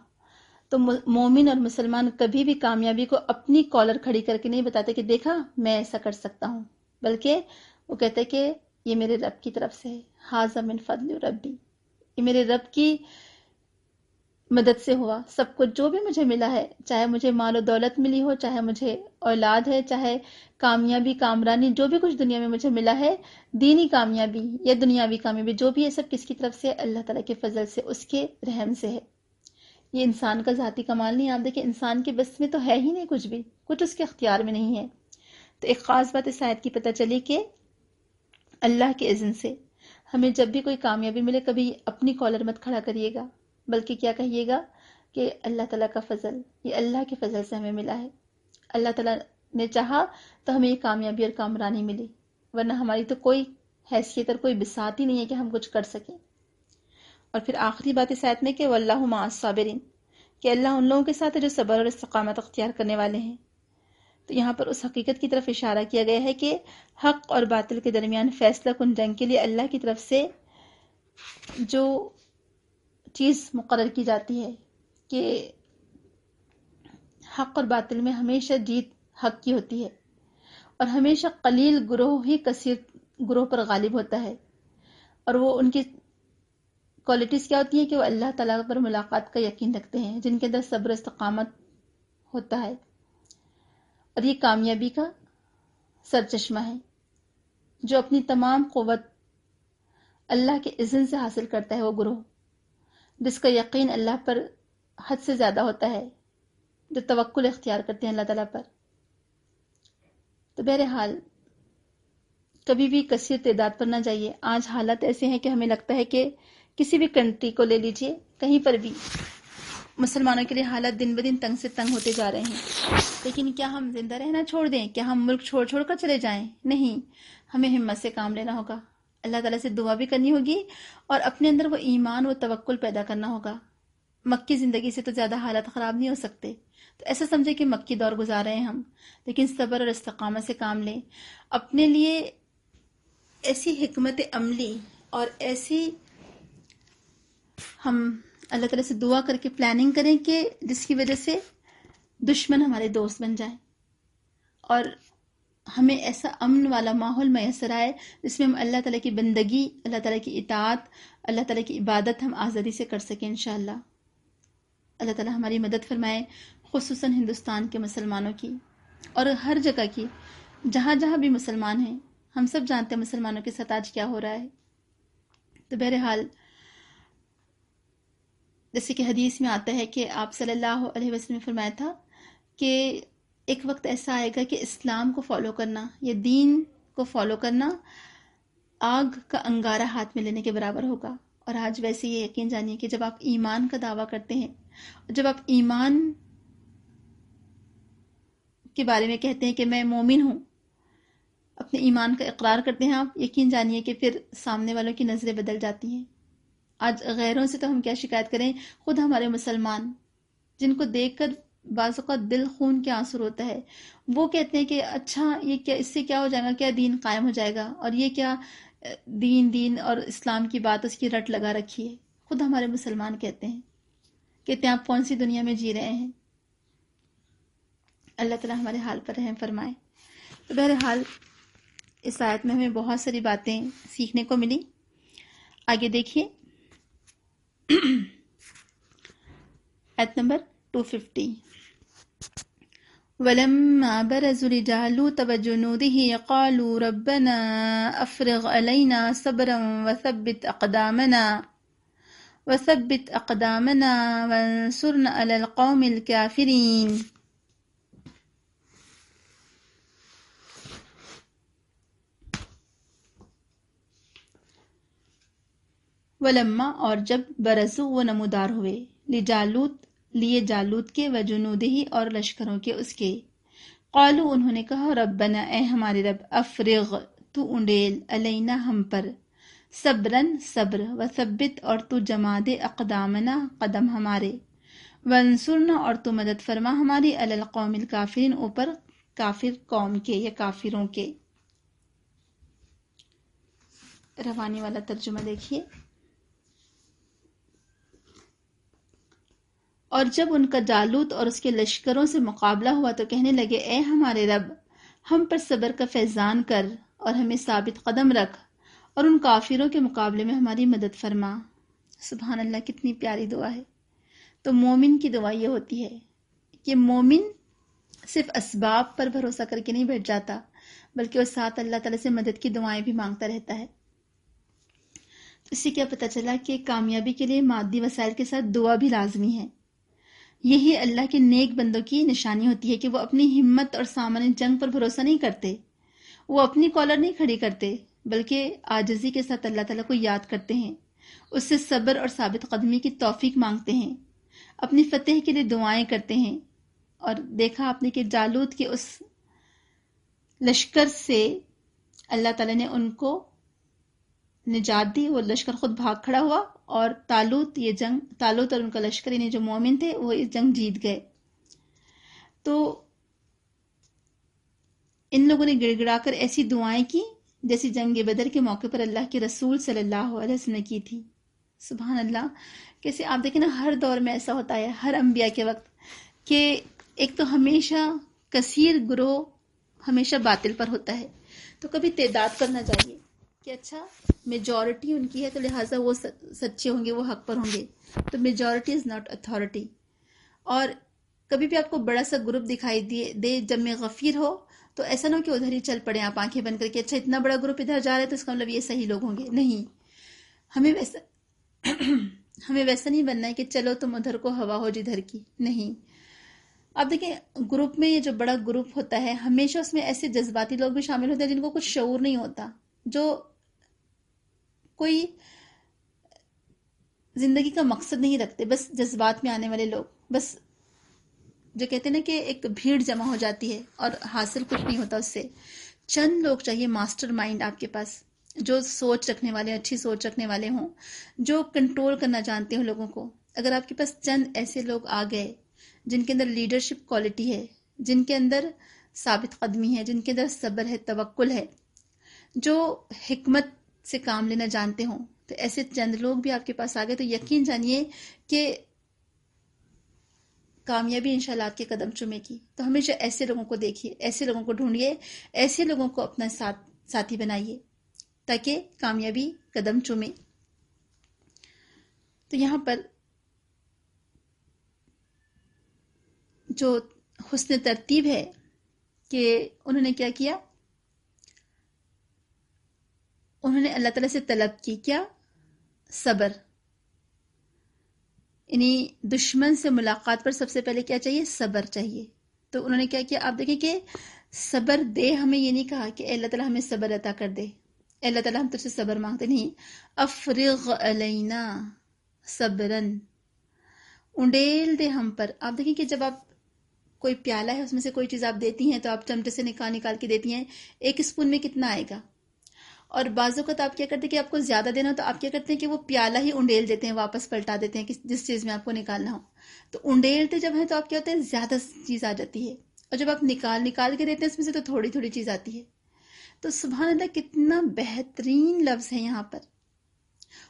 تو مومن اور مسلمان کبھی بھی کامیابی کو اپنی کالر کھڑی کر کے نہیں بتاتے کہ دیکھا میں ایسا کر سکتا ہوں، بلکہ وہ کہتے کہ یہ میرے رب کی طرف سے ہے. ھذا من فضل ربی، یہ میرے رب کی مدد سے ہوا. سب کچھ جو بھی مجھے ملا ہے، چاہے مجھے مال و دولت ملی ہو، چاہے مجھے اولاد ہے، چاہے کامیابی کامرانی، جو بھی کچھ دنیا میں مجھے ملا ہے، دینی کامیابی یا دنیاوی کامیابی، جو بھی ہے سب کس کی طرف سے؟ اللہ تعالیٰ کے فضل سے، اس کے رحم سے ہے. یہ انسان کا ذاتی کمال نہیں. آپ دیکھیں انسان کے بس میں تو ہے ہی نہیں کچھ بھی، کچھ اس کے اختیار میں نہیں ہے. تو ایک خاص بات اس آیت کی پتہ چلی کہ اللہ کے اذن سے ہمیں جب بھی کوئی کامیابی ملے کبھی اپنی کالر مت کھڑا کریے گا، بلکہ کیا کہیے گا کہ اللہ تعالیٰ کا فضل، یہ اللہ کے فضل سے ہمیں ملا ہے. اللہ تعالیٰ نے چاہا تو ہمیں یہ کامیابی اور کامرانی ملی، ورنہ ہماری تو کوئی حیثیت اور کوئی بساط ہی نہیں ہے کہ ہم کچھ کر سکیں. اور پھر آخری بات اس آیت میں کہ واللہ مع الصابرین، کہ اللہ ان لوگوں کے ساتھ ہے جو صبر اور استقامت اختیار کرنے والے ہیں. تو یہاں پر اس حقیقت کی طرف اشارہ کیا گیا ہے کہ حق اور باطل کے درمیان فیصلہ کن جنگ کے لیے اللہ کی طرف سے جو چیز مقرر کی جاتی ہے کہ حق اور باطل میں ہمیشہ جیت حق کی ہوتی ہے، اور ہمیشہ قلیل گروہ ہی کثیر گروہ پر غالب ہوتا ہے. اور وہ ان کی کوالٹیز کیا ہوتی ہیں کہ وہ اللہ تعالیٰ پر ملاقات کا یقین رکھتے ہیں، جن کے اندر صبر استقامت ہوتا ہے. اور یہ کامیابی کا سرچشمہ ہے جو اپنی تمام قوت اللہ کے اذن سے حاصل کرتا ہے. وہ گروہ جس کا یقین اللہ پر حد سے زیادہ ہوتا ہے، جو توکل اختیار کرتے ہیں اللہ تعالیٰ پر. تو بہرحال کبھی بھی کثیر تعداد پر نہ جائیے. آج حالات ایسے ہیں کہ ہمیں لگتا ہے کہ کسی بھی کنٹری کو لے لیجئے، کہیں پر بھی مسلمانوں کے لیے حالات دن بدن تنگ سے تنگ ہوتے جا رہے ہیں. لیکن کیا ہم زندہ رہنا چھوڑ دیں؟ کیا ہم ملک چھوڑ چھوڑ کر چلے جائیں؟ نہیں، ہمیں ہمت سے کام لینا ہوگا، اللہ تعالیٰ سے دعا بھی کرنی ہوگی، اور اپنے اندر وہ ایمان و توکل پیدا کرنا ہوگا. مکی زندگی سے تو زیادہ حالات خراب نہیں ہو سکتے، تو ایسا سمجھے کہ مکی دور گزار رہے ہیں ہم. لیکن صبر اور استقامت سے کام لیں. اپنے لیے ایسی حکمت عملی اور ایسی ہم اللہ تعالیٰ سے دعا کر کے پلاننگ کریں کہ جس کی وجہ سے دشمن ہمارے دوست بن جائیں، اور ہمیں ایسا امن والا ماحول میسر آئے جس میں ہم اللہ تعالیٰ کی بندگی، اللہ تعالیٰ کی اطاعت، اللہ تعالیٰ کی عبادت ہم آزادی سے کر سکیں انشاءاللہ. اللہ تعالیٰ ہماری مدد فرمائے، خصوصاً ہندوستان کے مسلمانوں کی اور ہر جگہ کی، جہاں جہاں بھی مسلمان ہیں. ہم سب جانتے ہیں مسلمانوں کے ساتھ آج کیا ہو رہا ہے. تو بہرحال جیسے کہ حدیث میں آتا ہے کہ آپ صلی اللہ علیہ وسلم نے فرمایا تھا کہ ایک وقت ایسا آئے گا کہ اسلام کو فالو کرنا یا دین کو فالو کرنا آگ کا انگارہ ہاتھ میں لینے کے برابر ہوگا. اور آج ویسے یہ یقین جانیے کہ جب آپ ایمان کا دعویٰ کرتے ہیں، جب آپ ایمان کے بارے میں کہتے ہیں کہ میں مومن ہوں، اپنے ایمان کا اقرار کرتے ہیں آپ، یقین جانیے کہ پھر سامنے والوں کی نظریں بدل جاتی ہیں. آج غیروں سے تو ہم کیا شکایت کریں، خود ہمارے مسلمان جن کو دیکھ کر بعض اوقات دل خون کے آنسو ہوتا ہے، وہ کہتے ہیں کہ اچھا یہ کیا، اس سے کیا ہو جائے گا، کیا دین قائم ہو جائے گا، اور یہ کیا دین اور اسلام کی بات اس کی رٹ لگا رکھی ہے. خود ہمارے مسلمان کہتے ہیں آپ کون سی دنیا میں جی رہے ہیں. اللہ تعالیٰ ہمارے حال پر رحم فرمائے. تو بہرحال اس آیت میں ہمیں بہت ساری باتیں سیکھنے کو ملی. آگے دیکھیے آیت نمبر 250. وَلَمَّا بَرَزُوا لِجَالُوتَ وَجُنُودِهِ قَالُوا رَبَّنَا أَفْرِغْ عَلَيْنَا صَبْرًا وَثَبِّتْ أَقْدَامَنَا وَانصُرْنَا عَلَى الْقَوْمِ الْكَافِرِينَ. ولما اور جب برزو وہ نمودار ہوئے، لجالوت لیے جالوت کے، وجنودہی اور لشکروں کے اس کے، قالو انہوں نے کہا ربنا اے ہمارے رب، افرغ تو انڈیل، علینا ہم پر، صبرن صبر، وثبت اور تو جما دے، اقدامنا قدم ہمارے، وانصرنا اور تو مدد فرما ہماری، علی القوم الکافرین اوپر کافر قوم کے یا کافروں کے. روانی والا ترجمہ دیکھیے. اور جب ان کا جالوت اور اس کے لشکروں سے مقابلہ ہوا تو کہنے لگے اے ہمارے رب، ہم پر صبر کا فیضان کر اور ہمیں ثابت قدم رکھ، اور ان کافروں کے مقابلے میں ہماری مدد فرما. سبحان اللہ، کتنی پیاری دعا ہے. تو مومن کی دعا یہ ہوتی ہے کہ مومن صرف اسباب پر بھروسہ کر کے نہیں بیٹھ جاتا، بلکہ وہ ساتھ اللہ تعالیٰ سے مدد کی دعائیں بھی مانگتا رہتا ہے. اس سے کیا پتہ چلا کہ کامیابی کے لیے مادی وسائل کے ساتھ دعا بھی لازمی ہے. یہی اللہ کے نیک بندوں کی نشانی ہوتی ہے کہ وہ اپنی ہمت اور سامان جنگ پر بھروسہ نہیں کرتے، وہ اپنی کالر نہیں کھڑی کرتے، بلکہ عاجزی کے ساتھ اللہ تعالیٰ کو یاد کرتے ہیں، اس سے صبر اور ثابت قدمی کی توفیق مانگتے ہیں، اپنی فتح کے لیے دعائیں کرتے ہیں. اور دیکھا آپ نے کہ جالوت کے اس لشکر سے اللہ تعالیٰ نے ان کو نجات دی، وہ لشکر خود بھاگ کھڑا ہوا، اور طالوت اور ان کا لشکر یعنی جو مومن تھے وہ اس جنگ جیت گئے. تو ان لوگوں نے گڑ گڑا کر ایسی دعائیں کی جیسی جنگ بدر کے موقع پر اللہ کے رسول صلی اللہ علیہ وسلم نے کی تھی. سبحان اللہ. کیسے آپ دیکھیں نا، ہر دور میں ایسا ہوتا ہے، ہر انبیاء کے وقت، کہ ایک تو ہمیشہ کثیر گروہ ہمیشہ باطل پر ہوتا ہے، تو کبھی تعداد کرنا چاہیے کہ اچھا میجورٹی ان کی ہے تو لہٰذا وہ سچے ہوں گے، وہ حق پر ہوں گے. تو میجورٹی از ناٹ اتھارٹی. اور کبھی بھی آپ کو بڑا سا گروپ دکھائی دے جمع غفیر ہو تو ایسا نہ ہو کہ ادھر ہی چل پڑے آپ آنکھیں بند کر کے، اچھا اتنا بڑا گروپ ادھر جا رہا ہے تو اس کا مطلب یہ صحیح لوگ ہوں گے. نہیں، ہمیں ویسا نہیں بننا ہے کہ چلو تم ادھر کو ہوا ہو جدھر کی. نہیں، آپ دیکھیں گروپ میں یہ جو بڑا گروپ ہوتا ہے ہمیشہ اس میں ایسے جذباتی لوگ بھی شامل ہوتے ہیں جن کو کچھ شعور نہیں ہوتا، جو کوئی زندگی کا مقصد نہیں رکھتے، بس جذبات میں آنے والے لوگ، بس جو کہتے ہیں نا کہ ایک بھیڑ جمع ہو جاتی ہے اور حاصل کچھ نہیں ہوتا اس سے۔ چند لوگ چاہیے ماسٹر مائنڈ آپ کے پاس، جو سوچ رکھنے والے، اچھی سوچ رکھنے والے ہوں، جو کنٹرول کرنا جانتے ہوں لوگوں کو۔ اگر آپ کے پاس چند ایسے لوگ آ گئے جن کے اندر لیڈرشپ کوالٹی ہے، جن کے اندر ثابت قدمی ہے، جن کے اندر صبر ہے، توکل ہے، جو حکمت سے کام لینا جانتے ہوں، تو ایسے چند لوگ بھی آپ کے پاس آ گئے تو یقین جانیے کہ کامیابی انشاءاللہ آپ کے قدم چومے گی۔ تو ہمیشہ ایسے لوگوں کو دیکھیے، ایسے لوگوں کو ڈھونڈیے، ایسے لوگوں کو اپنا ساتھی بنائیے تاکہ کامیابی قدم چومے۔ تو یہاں پر جو حسن ترتیب ہے کہ انہوں نے کیا کیا، انہوں نے اللہ تعالیٰ سے طلب کی کیا؟ صبر۔ یعنی دشمن سے ملاقات پر سب سے پہلے کیا چاہیے؟ صبر چاہیے۔ تو انہوں نے کیا کیا؟ آپ دیکھیں کہ صبر دے، ہمیں یہ نہیں کہا کہ اے اللہ تعالیٰ ہمیں صبر عطا کر دے، اے اللہ تعالیٰ ہم تجھ سے صبر مانگتے نہیں، افرغ علینا صبرن، انڈیل دے ہم پر۔ آپ دیکھیں کہ جب آپ کوئی پیالہ ہے اس میں سے کوئی چیز آپ دیتی ہیں تو آپ چمچے سے نکال کے دیتی ہیں، ایک اسپون میں کتنا آئے گا؟ اور بعض اوقات آپ کیا کرتے ہیں کہ آپ کو زیادہ دینا ہو تو آپ کیا کرتے ہیں کہ وہ پیالہ ہی انڈیل دیتے ہیں، واپس پلٹا دیتے ہیں جس چیز میں آپ کو نکالنا ہو۔ تو انڈیلتے جب ہیں تو آپ کیا ہوتے ہیں، زیادہ چیز آ جاتی ہے، اور جب آپ نکال کے دیتے ہیں اس میں سے تو تھوڑی تھوڑی چیز آتی ہے۔ تو سبحان اللہ کتنا بہترین لفظ ہے یہاں پر،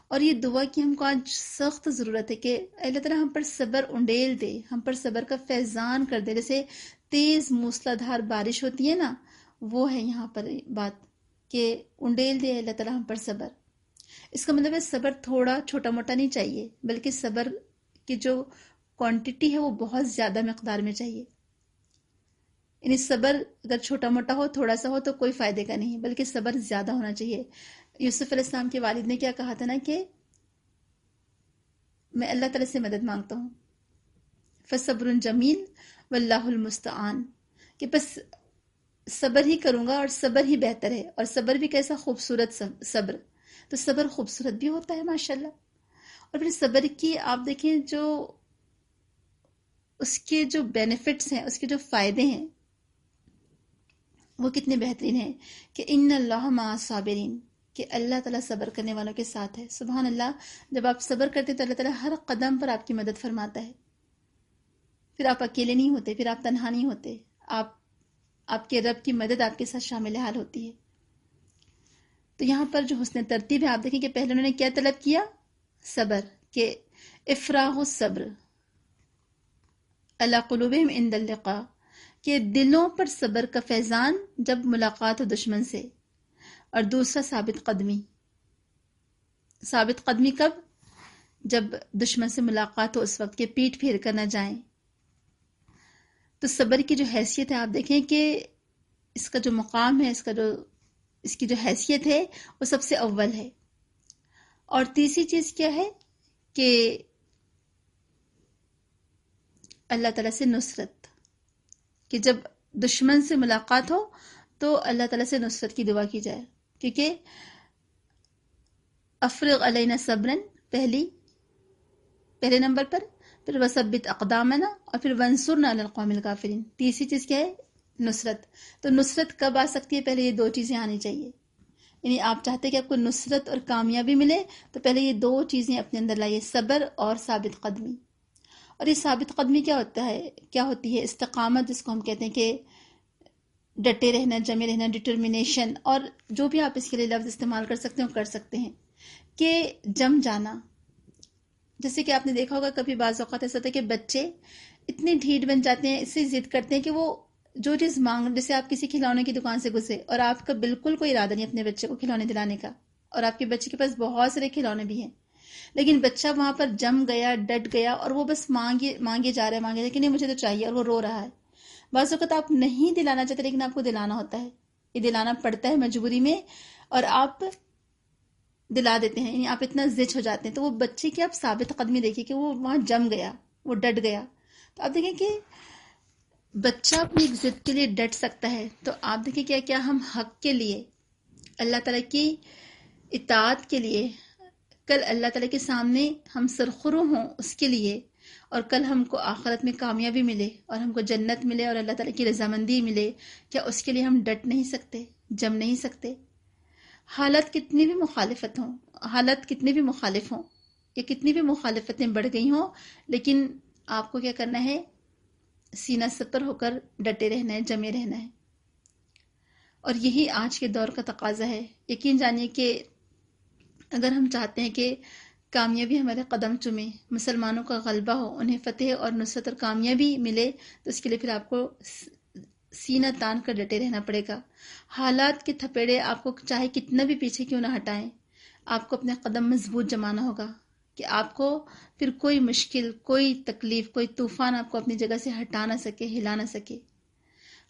اور یہ دعا کی ہم کو آج سخت ضرورت ہے کہ اللہ تعالیٰ ہم پر صبر انڈیل دے، ہم پر صبر کا فیضان کر دے، جیسے تیز موسلادھار بارش ہوتی ہے نا، وہ ہے یہاں پر بات کہ انڈیل دے اللہ تعالیٰ ہم پر صبر۔ اس کا مطلب ہے صبر تھوڑا چھوٹا موٹا نہیں چاہیے، بلکہ صبر کی جو کوانٹٹی ہے وہ بہت زیادہ مقدار میں چاہیے۔ یعنی صبر اگر چھوٹا موٹا ہو، تھوڑا سا ہو تو کوئی فائدے کا نہیں، بلکہ صبر زیادہ ہونا چاہیے۔ یوسف علیہ السلام کے والد نے کیا کہا تھا نا کہ میں اللہ تعالیٰ سے مدد مانگتا ہوں، فصبر جمیل واللہ المستعان، کہ بس صبر ہی کروں گا اور صبر ہی بہتر ہے، اور صبر بھی کیسا خوبصورت صبر، تو صبر خوبصورت بھی ہوتا ہے ماشاءاللہ۔ اور پھر صبر کی آپ دیکھیں جو اس کے جو بینیفٹس ہیں، اس کے جو فائدے ہیں وہ کتنے بہترین ہیں کہ ان اللہ مع الصابرین، کہ اللہ تعالیٰ صبر کرنے والوں کے ساتھ ہے۔ سبحان اللہ، جب آپ صبر کرتے تو اللہ تعالیٰ ہر قدم پر آپ کی مدد فرماتا ہے، پھر آپ اکیلے نہیں ہوتے، پھر آپ تنہا نہیں ہوتے، آپ کے رب کی مدد آپ کے ساتھ شامل حال ہوتی ہے۔ تو یہاں پر جو حسن ترتیب ہے، آپ دیکھیں کہ پہلے انہوں نے کیا طلب کیا؟ صبر، کہ افراغ الصبر علی قلوبہم عند اللقاء، کہ دلوں پر صبر کا فیضان جب ملاقات ہو دشمن سے۔ اور دوسرا ثابت قدمی، ثابت قدمی کب؟ جب دشمن سے ملاقات ہو، اس وقت کے پیٹ پھیر کر نہ جائیں۔ تو صبر کی جو حیثیت ہے آپ دیکھیں کہ اس کا جو مقام ہے، اس کی جو حیثیت ہے وہ سب سے اول ہے۔ اور تیسری چیز کیا ہے کہ اللہ تعالیٰ سے نصرت، کہ جب دشمن سے ملاقات ہو تو اللہ تعالیٰ سے نصرت کی دعا کی جائے، کیونکہ افرغ علینا صبرن پہلے نمبر پر، پھر وثبت اقدامنا، اور پھر وانصرنا علی القوم الکافرین۔ تیسری چیز کیا ہے؟ نصرت۔ تو نصرت کب آ سکتی ہے؟ پہلے یہ دو چیزیں آنی چاہیے۔ یعنی آپ چاہتے ہیں کہ آپ کو نصرت اور کامیابی ملے تو پہلے یہ دو چیزیں اپنے اندر لائیے، صبر اور ثابت قدمی۔ اور یہ ثابت قدمی کیا ہوتی ہے؟ استقامت، جس کو ہم کہتے ہیں کہ ڈٹے رہنا، جمے رہنا، ڈٹرمنیشن، اور جو بھی آپ اس کے لیے لفظ استعمال کر سکتے ہیں وہ کر سکتے ہیں، کہ جم جانا۔ جیسے کہ آپ نے دیکھا ہوگا کبھی بعض اوقات ایسا ہوتا ہے کہ بچے اتنے ڈھیٹ بن جاتے ہیں، اس سے ضد کرتے ہیں کہ وہ جو چیز مانگ، جیسے آپ کسی کھلونے کی دکان سے گزرے اور آپ کا بالکل کوئی ارادہ نہیں اپنے بچے کو کھلونے دلانے کا، اور آپ کے بچے کے پاس بہت سارے کھلونے بھی ہیں، لیکن بچہ وہاں پر جم گیا، ڈٹ گیا، اور وہ بس مانگے جا رہا ہے کہ نہیں مجھے تو چاہیے، اور وہ رو رہا ہے۔ بعض اوقات آپ نہیں دلانا چاہتے لیکن آپ کو دلانا ہوتا ہے، یہ دلانا پڑتا ہے مجبوری میں، اور آپ دلا دیتے ہیں، یعنی آپ اتنا زچ ہو جاتے ہیں۔ تو وہ بچے کی آپ ثابت قدمی دیکھیے کہ وہ وہاں جم گیا، وہ ڈٹ گیا۔ تو آپ دیکھیں کہ بچہ اپنی ایک ضد کے لیے ڈٹ سکتا ہے، تو آپ دیکھیں کیا کیا ہم حق کے لیے، اللہ تعالیٰ کی اطاعت کے لیے، کل اللہ تعالیٰ کے سامنے ہم سرخرو ہوں اس کے لیے، اور کل ہم کو آخرت میں کامیابی ملے اور ہم کو جنت ملے اور اللہ تعالیٰ کی رضامندی ملے، کیا اس کے لیے ہم ڈٹ نہیں سکتے، جم نہیں سکتے؟ حالات کتنی بھی مخالفت ہوں، حالات کتنے بھی مخالف ہوں، یا کتنی بھی مخالفتیں بڑھ گئی ہوں، لیکن آپ کو کیا کرنا ہے؟ سینہ سپر ہو کر ڈٹے رہنا ہے، جمے رہنا ہے۔ اور یہی آج کے دور کا تقاضا ہے۔ یقین جانیے کہ اگر ہم چاہتے ہیں کہ کامیابی ہمارے قدم چومے، مسلمانوں کا غلبہ ہو، انہیں فتح اور نصرت اور کامیابی ملے، تو اس کے لیے پھر آپ کو سینہ تان کر ڈٹے رہنا پڑے گا۔ حالات کے تھپیڑے آپ کو چاہے کتنا بھی پیچھے کیوں نہ ہٹائیں، آپ کو اپنے قدم مضبوط جمانا ہوگا کہ آپ کو پھر کوئی مشکل، کوئی تکلیف، کوئی طوفان آپ کو اپنی جگہ سے ہٹا نہ سکے، ہلا نہ سکے۔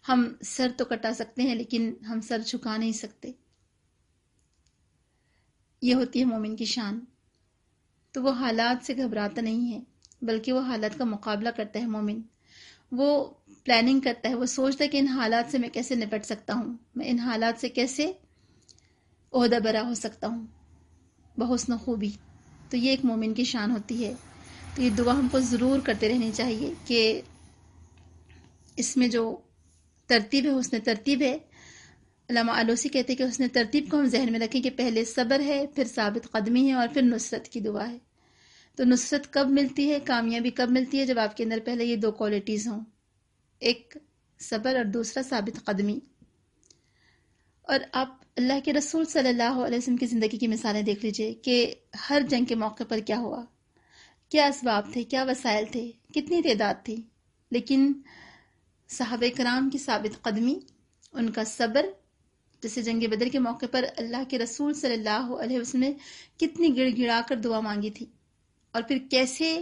ہم سر تو کٹا سکتے ہیں لیکن ہم سر جھکا نہیں سکتے۔ یہ ہوتی ہے مومن کی شان۔ تو وہ حالات سے گھبراتا نہیں ہے، بلکہ وہ حالات کا مقابلہ کرتا ہے مومن۔ وہ پلاننگ کرتا ہے، وہ سوچتا ہے کہ ان حالات سے میں کیسے نپٹ سکتا ہوں، میں ان حالات سے کیسے عہدہ برا ہو سکتا ہوں بحسن و خوبی۔ تو یہ ایک مومن کی شان ہوتی ہے۔ تو یہ دعا ہم کو ضرور کرتے رہنی چاہیے کہ اس میں جو ترتیب ہے، حسن ترتیب ہے۔ علامہ آلوسی کہتے ہیں کہ حسن ترتیب کو ہم ذہن میں رکھیں کہ پہلے صبر ہے، پھر ثابت قدمی ہے، اور پھر نصرت کی دعا ہے۔ تو نصرت کب ملتی ہے، کامیابی کب ملتی ہے؟ جب آپ کے اندر پہلے یہ دو کوالٹیز ہوں، ایک صبر اور دوسرا ثابت قدمی۔ اور آپ اللہ کے رسول صلی اللہ علیہ وسلم کی زندگی کی مثالیں دیکھ لیجئے کہ ہر جنگ کے موقع پر کیا ہوا، کیا اسباب تھے، کیا وسائل تھے، کتنی تعداد تھی، لیکن صحابہ کرام کی ثابت قدمی، ان کا صبر، جیسے جنگ بدر کے موقع پر اللہ کے رسول صلی اللہ علیہ وسلم نے کتنی گڑ گڑا کر دعا مانگی تھی، اور پھر کیسے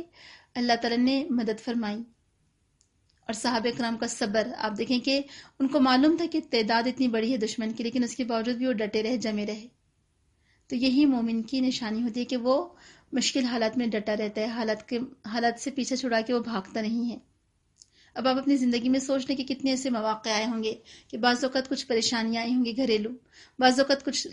اللہ تعالیٰ نے مدد فرمائی۔ اور صحابہ کرام کا صبر، آپ دیکھیں کہ ان کو معلوم تھا کہ تعداد اتنی بڑی ہے دشمن کی، لیکن اس کے باوجود بھی وہ ڈٹے رہے، جمے رہے۔ تو یہی مومن کی نشانی ہوتی ہے کہ وہ مشکل حالات میں ڈٹا رہتا ہے، حالات سے پیچھے چھڑا کے وہ بھاگتا نہیں ہے۔ اب آپ اپنی زندگی میں سوچ لیں کہ کتنے ایسے مواقع آئے ہوں گے کہ بعض اوقات کچھ پریشانیاں آئی ہوں گی گھریلو، بعض اوقات کچھ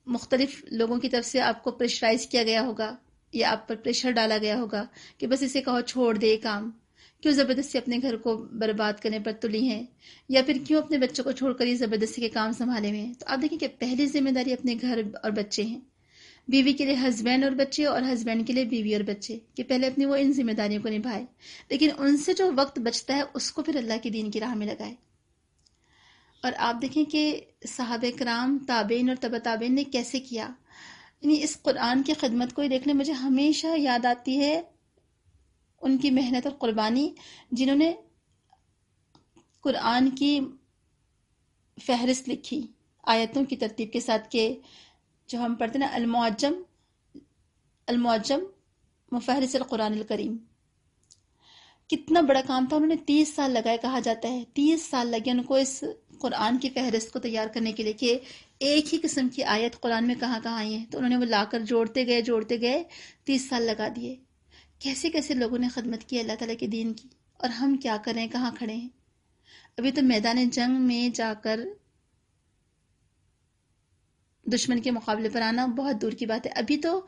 مختلف لوگوں کی طرف سے آپ کو پریشرائز کیا گیا ہوگا، یا آپ پر پریشر ڈالا گیا ہوگا کہ بس اسے کہو چھوڑ دے کام، کیوں زبردستی اپنے گھر کو برباد کرنے پر تلی ہیں، یا پھر کیوں اپنے بچوں کو چھوڑ کر یہ زبردستی کے کام سنبھالے ہوئے ہیں۔ تو آپ دیکھیں کہ پہلی ذمہ داری اپنے گھر اور بچے ہیں، بیوی کے لیے ہسبینڈ اور بچے، اور ہسبینڈ کے لیے بیوی اور بچے، کہ پہلے اپنی وہ ان ذمہ داریوں کو نبھائے، لیکن ان سے جو وقت بچتا ہے اس کو پھر اللہ کے دین کی راہ میں لگائے۔ اور آپ دیکھیں کہ صحابہ کرام، تابعین اور تبع تابعین نے کیسے کیا، یعنی اس قرآن کی خدمت کو ہی دیکھ لیں، مجھے ہمیشہ یاد آتی ہے ان کی محنت اور قربانی، جنہوں نے قرآن کی فہرست لکھی آیتوں کی ترتیب کے ساتھ، کہ جو ہم پڑھتے ہیں نا المعجم مفہرس القرآن الکریم، کتنا بڑا کام تھا۔ انہوں نے 30 سال لگائے، کہا جاتا ہے 30 سال لگے ان کو اس قرآن کی فہرست کو تیار کرنے کے لیے، کہ ایک ہی قسم کی آیت قرآن میں کہاں کہاں آئی ہیں، تو انہوں نے وہ لا کر جوڑتے گئے 30 سال لگا دیے۔ کیسے کیسے لوگوں نے خدمت کی اللہ تعالیٰ کے دین کی، اور ہم کیا کر رہے ہیں، کہاں کھڑے ہیں؟ ابھی تو میدان جنگ میں جا کر دشمن کے مقابلے پر آنا بہت دور کی بات ہے۔ ابھی تو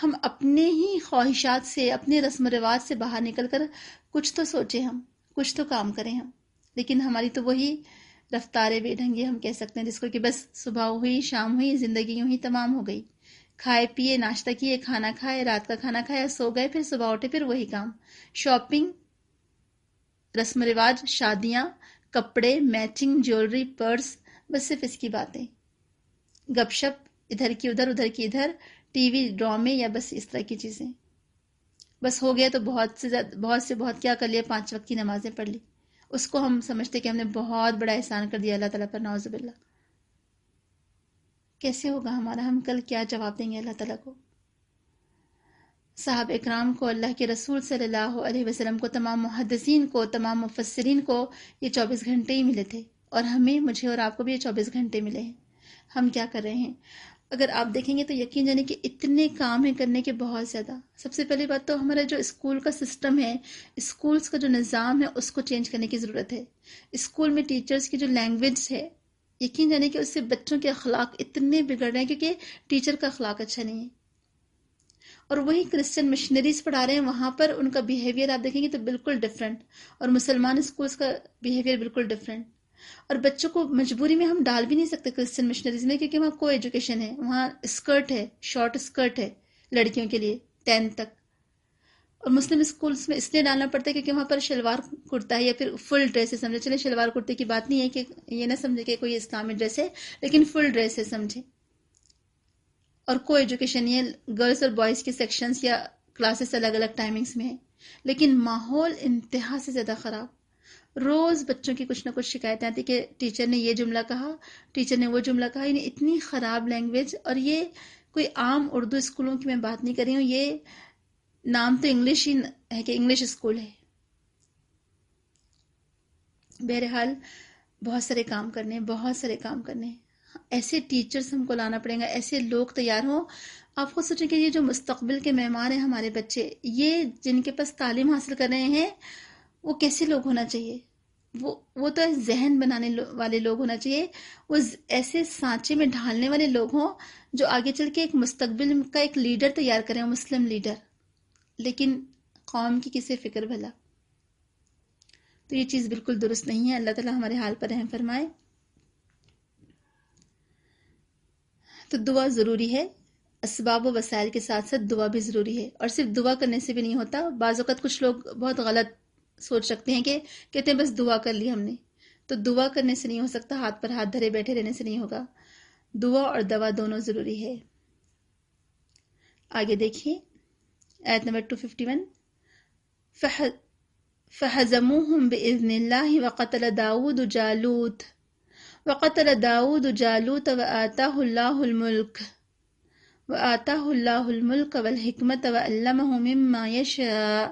ہم اپنے ہی خواہشات سے، اپنے رسم و رواج سے باہر نکل کر کچھ تو سوچیں، ہم کچھ تو کام کریں ہم، لیکن ہماری تو وہی رفتار بے ڈھنگی ہم کہہ سکتے ہیں، جس کو کہ بس صبح ہوئی، شام ہوئی، زندگی یوں ہی تمام ہو گئی، کھائے پیے، ناشتہ کیے، کھانا کھائے، رات کا کھانا کھایا، سو گئے، پھر صبح اٹھے، پھر وہی کام، شاپنگ، رسم و رواج، شادیاں، کپڑے، میچنگ، جیولری، پرس، بس صرف اس کی باتیں، گپ شپ، ادھر کی ادھر، ادھر کی ادھر، ٹی وی، ڈرامے، یا بس اس طرح کی چیزیں۔ بس ہو گیا تو بہت سے بہت کیا کر لیا، 5 وقت کی نمازیں پڑھ لی، اس کو ہم سمجھتے کہ ہم نے بہت بڑا احسان کر دیا اللہ تعالیٰ پر، نعوذ باللہ۔ کیسے ہوگا ہمارا، ہم کل کیا جواب دیں گے اللہ تعالیٰ کو؟ صحابہ اکرام کو، اللہ کے رسول صلی اللہ علیہ وسلم کو، تمام محدثین کو، تمام مفسرین کو یہ 24 گھنٹے ہی ملے تھے، اور ہمیں، مجھے اور آپ کو بھی یہ 24 گھنٹے ملے ہیں۔ ہم کیا کر رہے ہیں؟ اگر آپ دیکھیں گے تو یقین جانے کہ اتنے کام ہیں کرنے کے بہت زیادہ. سب سے پہلی بات تو ہمارا جو اسکول کا سسٹم ہے، اسکولز کا جو نظام ہے، اس کو چینج کرنے کی ضرورت ہے. اسکول میں ٹیچرز کی جو لینگویج ہے، یقین جانے کہ اس سے بچوں کے اخلاق اتنے بگڑ رہے ہیں کیونکہ ٹیچر کا اخلاق اچھا نہیں ہے. اور وہی کرسچن مشنریز پڑھا رہے ہیں، وہاں پر ان کا بیہیویئر آپ دیکھیں گے تو بالکل ڈفرینٹ، اور مسلمان اسکولز کا بیہیویئر بالکل ڈفرینٹ. اور بچوں کو مجبوری میں ہم ڈال بھی نہیں سکتے کرسچن مشنریز میں، کیونکہ وہاں کو ایجوکیشن ہے، وہاں اسکرٹ ہے، شارٹ اسکرٹ ہے لڑکیوں کے لیے 10 تک. اور مسلم اسکولز میں اس لیے ڈالنا پڑتا ہے کیونکہ وہاں پر شلوار کرتا ہے یا پھر فل ڈریس ہے. سمجھے چلے شلوار کرتے کی بات نہیں ہے کہ یہ نہ سمجھے کہ کوئی اسلامی ڈریس ہے، لیکن فل ڈریس ہے سمجھے. اور کو ایجوکیشن یہ گرلز اور بوائز کے سیکشنز یا کلاسز الگ الگ ٹائمنگز میں ہیں، لیکن ماحول انتہا سے زیادہ خراب. روز بچوں کی کچھ نہ کچھ شکایتیں آتی کہ ٹیچر نے یہ جملہ کہا، ٹیچر نے وہ جملہ کہا. یعنی اتنی خراب لینگویج. اور یہ کوئی عام اردو اسکولوں کی میں بات نہیں کر رہی ہوں، یہ نام تو انگلش ہی ہے کہ انگلش اسکول ہے. بہرحال بہت سارے کام کرنے، بہت سارے کام کرنے. ایسے ٹیچرز ہم کو لانا پڑے گا، ایسے لوگ تیار ہوں. آپ خود سوچیں کہ یہ جو مستقبل کے معمار ہیں ہمارے بچے، یہ جن کے پاس تعلیم حاصل کر رہے ہیں، وہ کیسے لوگ ہونا چاہیے؟ وہ تو ذہن بنانے والے لوگ ہونا چاہیے. وہ ایسے سانچے میں ڈھالنے والے لوگ ہوں جو آگے چل کے ایک مستقبل کا ایک لیڈر تیار کریں، مسلم لیڈر. لیکن قوم کی کسے فکر بھلا؟ تو یہ چیز بالکل درست نہیں ہے. اللہ تعالیٰ ہمارے حال پر رحم فرمائے. تو دعا ضروری ہے، اسباب و وسائل کے ساتھ ساتھ دعا بھی ضروری ہے. اور صرف دعا کرنے سے بھی نہیں ہوتا. بعض اوقات کچھ لوگ بہت غلط سوچ رکھتے ہیں کہ کہتے ہیں بس دعا کر لی ہم نے. تو دعا کرنے سے نہیں ہو سکتا، ہاتھ پر ہاتھ دھرے بیٹھے رہنے سے نہیں ہوگا. دعا اور دوا دونوں ضروری ہے. آگے دیکھیے آیت نمبر 251. فَهَزَمُوهُمْ بِإِذْنِ اللَّهِ وَقَتَلَ دَاوُودُ جَالُوتَ وَآتَاهُ اللَّهُ الْمُلْكَ وَالْحِكْمَةَ وَعَلَّمَهُ مِمَّا يَشَاءُ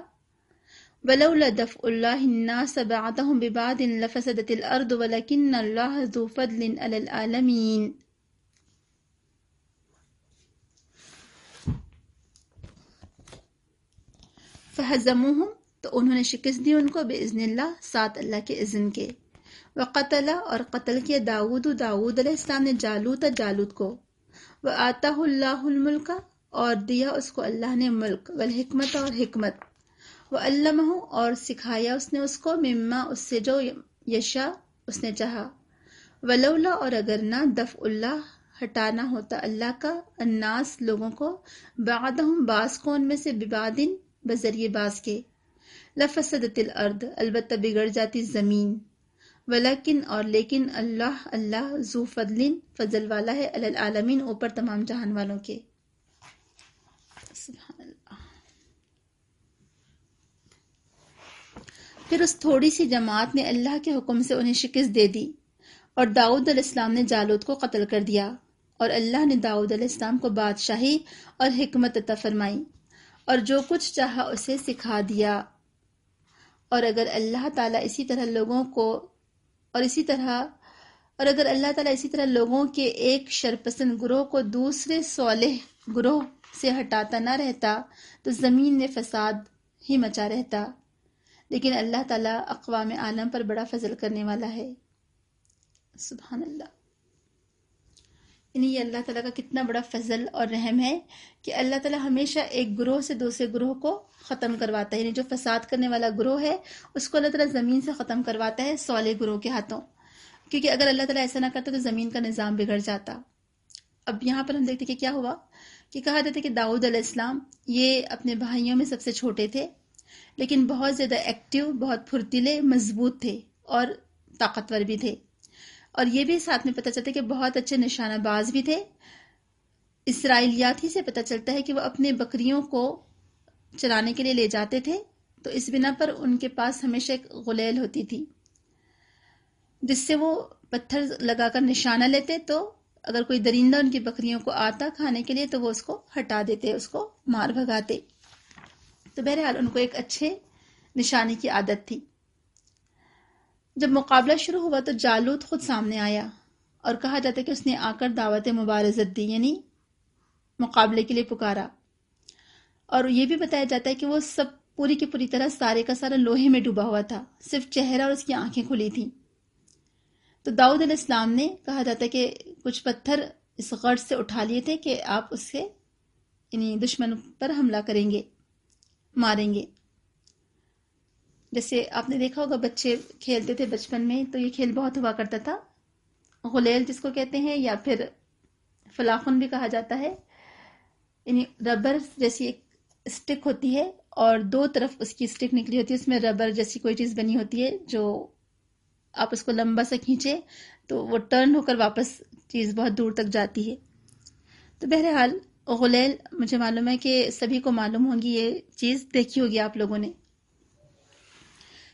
وَلَوْلَا دَفْعُ اللَّهِ النَّاسَ بَعْضَهُم بِبَعْضٍ لَفَسَدَتِ الْأَرْضُ وَلَكِنَّ اللَّهَ ذُو فَضْلٍ عَلَى الْعَالَمِينَ. فَهَزَمُوهُمْ تو انہوں نے شکست دی ان کو، بِإِذْنِ اللہ ساتھ اللہ کے اذن کے. وقتل اور قتل کیا داود علیہ السلام نے جالوت کو. وآتاہ اللہ الملک اور دیا اس کو اللہ نے ملک، والحکمت اور حکمت، وعلمہ اور سکھایا اس نے اس کو، مما اس سے جو یشا اس نے چاہا. ولولا اور اگر نہ دفع اللہ ہٹانا ہوتا اللہ کا، الناس لوگوں کو، بعدہم بعض کو ان میں سے، ببعدن بذریعے بعض کے، لفسدت الارض البتہ بگڑ جاتی زمین. ولیکن اور لیکن اللہ ذو فضل فضل والا ہے، علی العالمین اوپر تمام جہان والوں کے. سبحان اللہ. پھر اس تھوڑی سی جماعت نے اللہ کے حکم سے انہیں شکست دے دی، اور داؤد علیہ السلام نے جالوت کو قتل کر دیا. اور اللہ نے داؤد علیہ السلام کو بادشاہی اور حکمت عطا فرمائی، اور جو کچھ چاہا اسے سکھا دیا. اور اگر اللہ تعالیٰ اسی طرح لوگوں کے ایک شرپسند گروہ کو دوسرے صالح گروہ سے ہٹاتا نہ رہتا تو زمین میں فساد ہی مچا رہتا. لیکن اللہ تعالیٰ اقوام عالم پر بڑا فضل کرنے والا ہے. سبحان اللہ. یعنی یہ اللہ تعالیٰ کا کتنا بڑا فضل اور رحم ہے کہ اللہ تعالیٰ ہمیشہ ایک گروہ سے دوسرے گروہ کو ختم کرواتا ہے. یعنی جو فساد کرنے والا گروہ ہے اس کو اللہ تعالیٰ زمین سے ختم کرواتا ہے صالح گروہ کے ہاتھوں، کیونکہ اگر اللہ تعالیٰ ایسا نہ کرتا تو زمین کا نظام بگڑ جاتا. اب یہاں پر ہم دیکھتے کہ کیا ہوا، کہ کہا جاتا ہے کہ داؤد علیہ السلام یہ اپنے بھائیوں میں سب سے چھوٹے تھے، لیکن بہت زیادہ ایکٹیو، بہت پھرتیلے، مضبوط تھے اور طاقتور بھی تھے. اور یہ بھی ساتھ میں پتہ چلتا ہے کہ بہت اچھے نشانہ باز بھی تھے. اسرائیلیات ہی سے پتہ چلتا ہے کہ وہ اپنے بکریوں کو چرانے کے لیے لے جاتے تھے، تو اس بنا پر ان کے پاس ہمیشہ ایک غلیل ہوتی تھی جس سے وہ پتھر لگا کر نشانہ لیتے، تو اگر کوئی درندہ ان کی بکریوں کو آتا کھانے کے لیے تو وہ اس کو ہٹا دیتے، اس کو مار بھگاتے. تو بہرحال ان کو ایک اچھے نشانے کی عادت تھی. جب مقابلہ شروع ہوا تو جالوت خود سامنے آیا اور کہا جاتا ہے کہ اس نے آ کر دعوت مبارزت دی، یعنی مقابلے کے لیے پکارا. اور یہ بھی بتایا جاتا ہے کہ وہ سب پوری کی پوری طرح سارے کا سارا لوہے میں ڈوبا ہوا تھا، صرف چہرہ اور اس کی آنکھیں کھلی تھیں. تو داؤد علیہ السلام نے کہا جاتا ہے کہ کچھ پتھر اس غرض سے اٹھا لیے تھے کہ آپ اس سے یعنی دشمن پر حملہ کریں گے، ماریں گے. جیسے آپ نے دیکھا ہوگا بچے کھیلتے تھے بچپن میں، تو یہ کھیل بہت ہوا کرتا تھا، غلیل جس کو کہتے ہیں، یا پھر فلاخن بھی کہا جاتا ہے. یعنی ربر جیسی ایک اسٹک ہوتی ہے اور دو طرف اس کی اسٹک نکلی ہوتی ہے، اس میں ربر جیسی کوئی چیز بنی ہوتی ہے، جو آپ اس کو لمبا سا کھینچے تو وہ ٹرن ہو کر واپس چیز بہت دور تک جاتی ہے. تو بہرحال غلیل مجھے معلوم ہے کہ سبھی کو معلوم ہوگی، یہ چیز دیکھی ہوگی آپ لوگوں نے.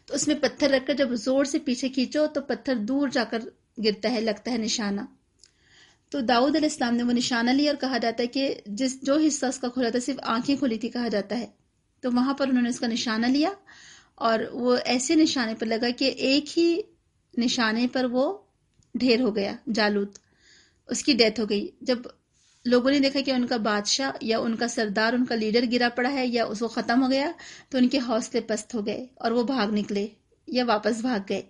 تو اس میں پتھر رکھ کر جب زور سے پیچھے کھینچو تو پتھر دور جا کر گرتا ہے، لگتا ہے نشانہ. تو داؤد علیہ السلام نے وہ نشانہ لیا، اور کہا جاتا ہے کہ جو حصہ اس کا کھلا تھا صرف آنکھیں کھلی تھی کہا جاتا ہے، تو وہاں پر انہوں نے اس کا نشانہ لیا، اور وہ ایسے نشانے پر لگا کہ ایک ہی نشانے پر وہ ڈھیر ہو گیا. جالوت، اس کی ڈیتھ ہو گئی. جب لوگوں نے دیکھا کہ ان کا بادشاہ یا ان کا سردار، ان کا لیڈر گرا پڑا ہے یا اس کو ختم ہو گیا، تو ان کے حوصلے پست ہو گئے اور وہ بھاگ نکلے یا واپس بھاگ گئے.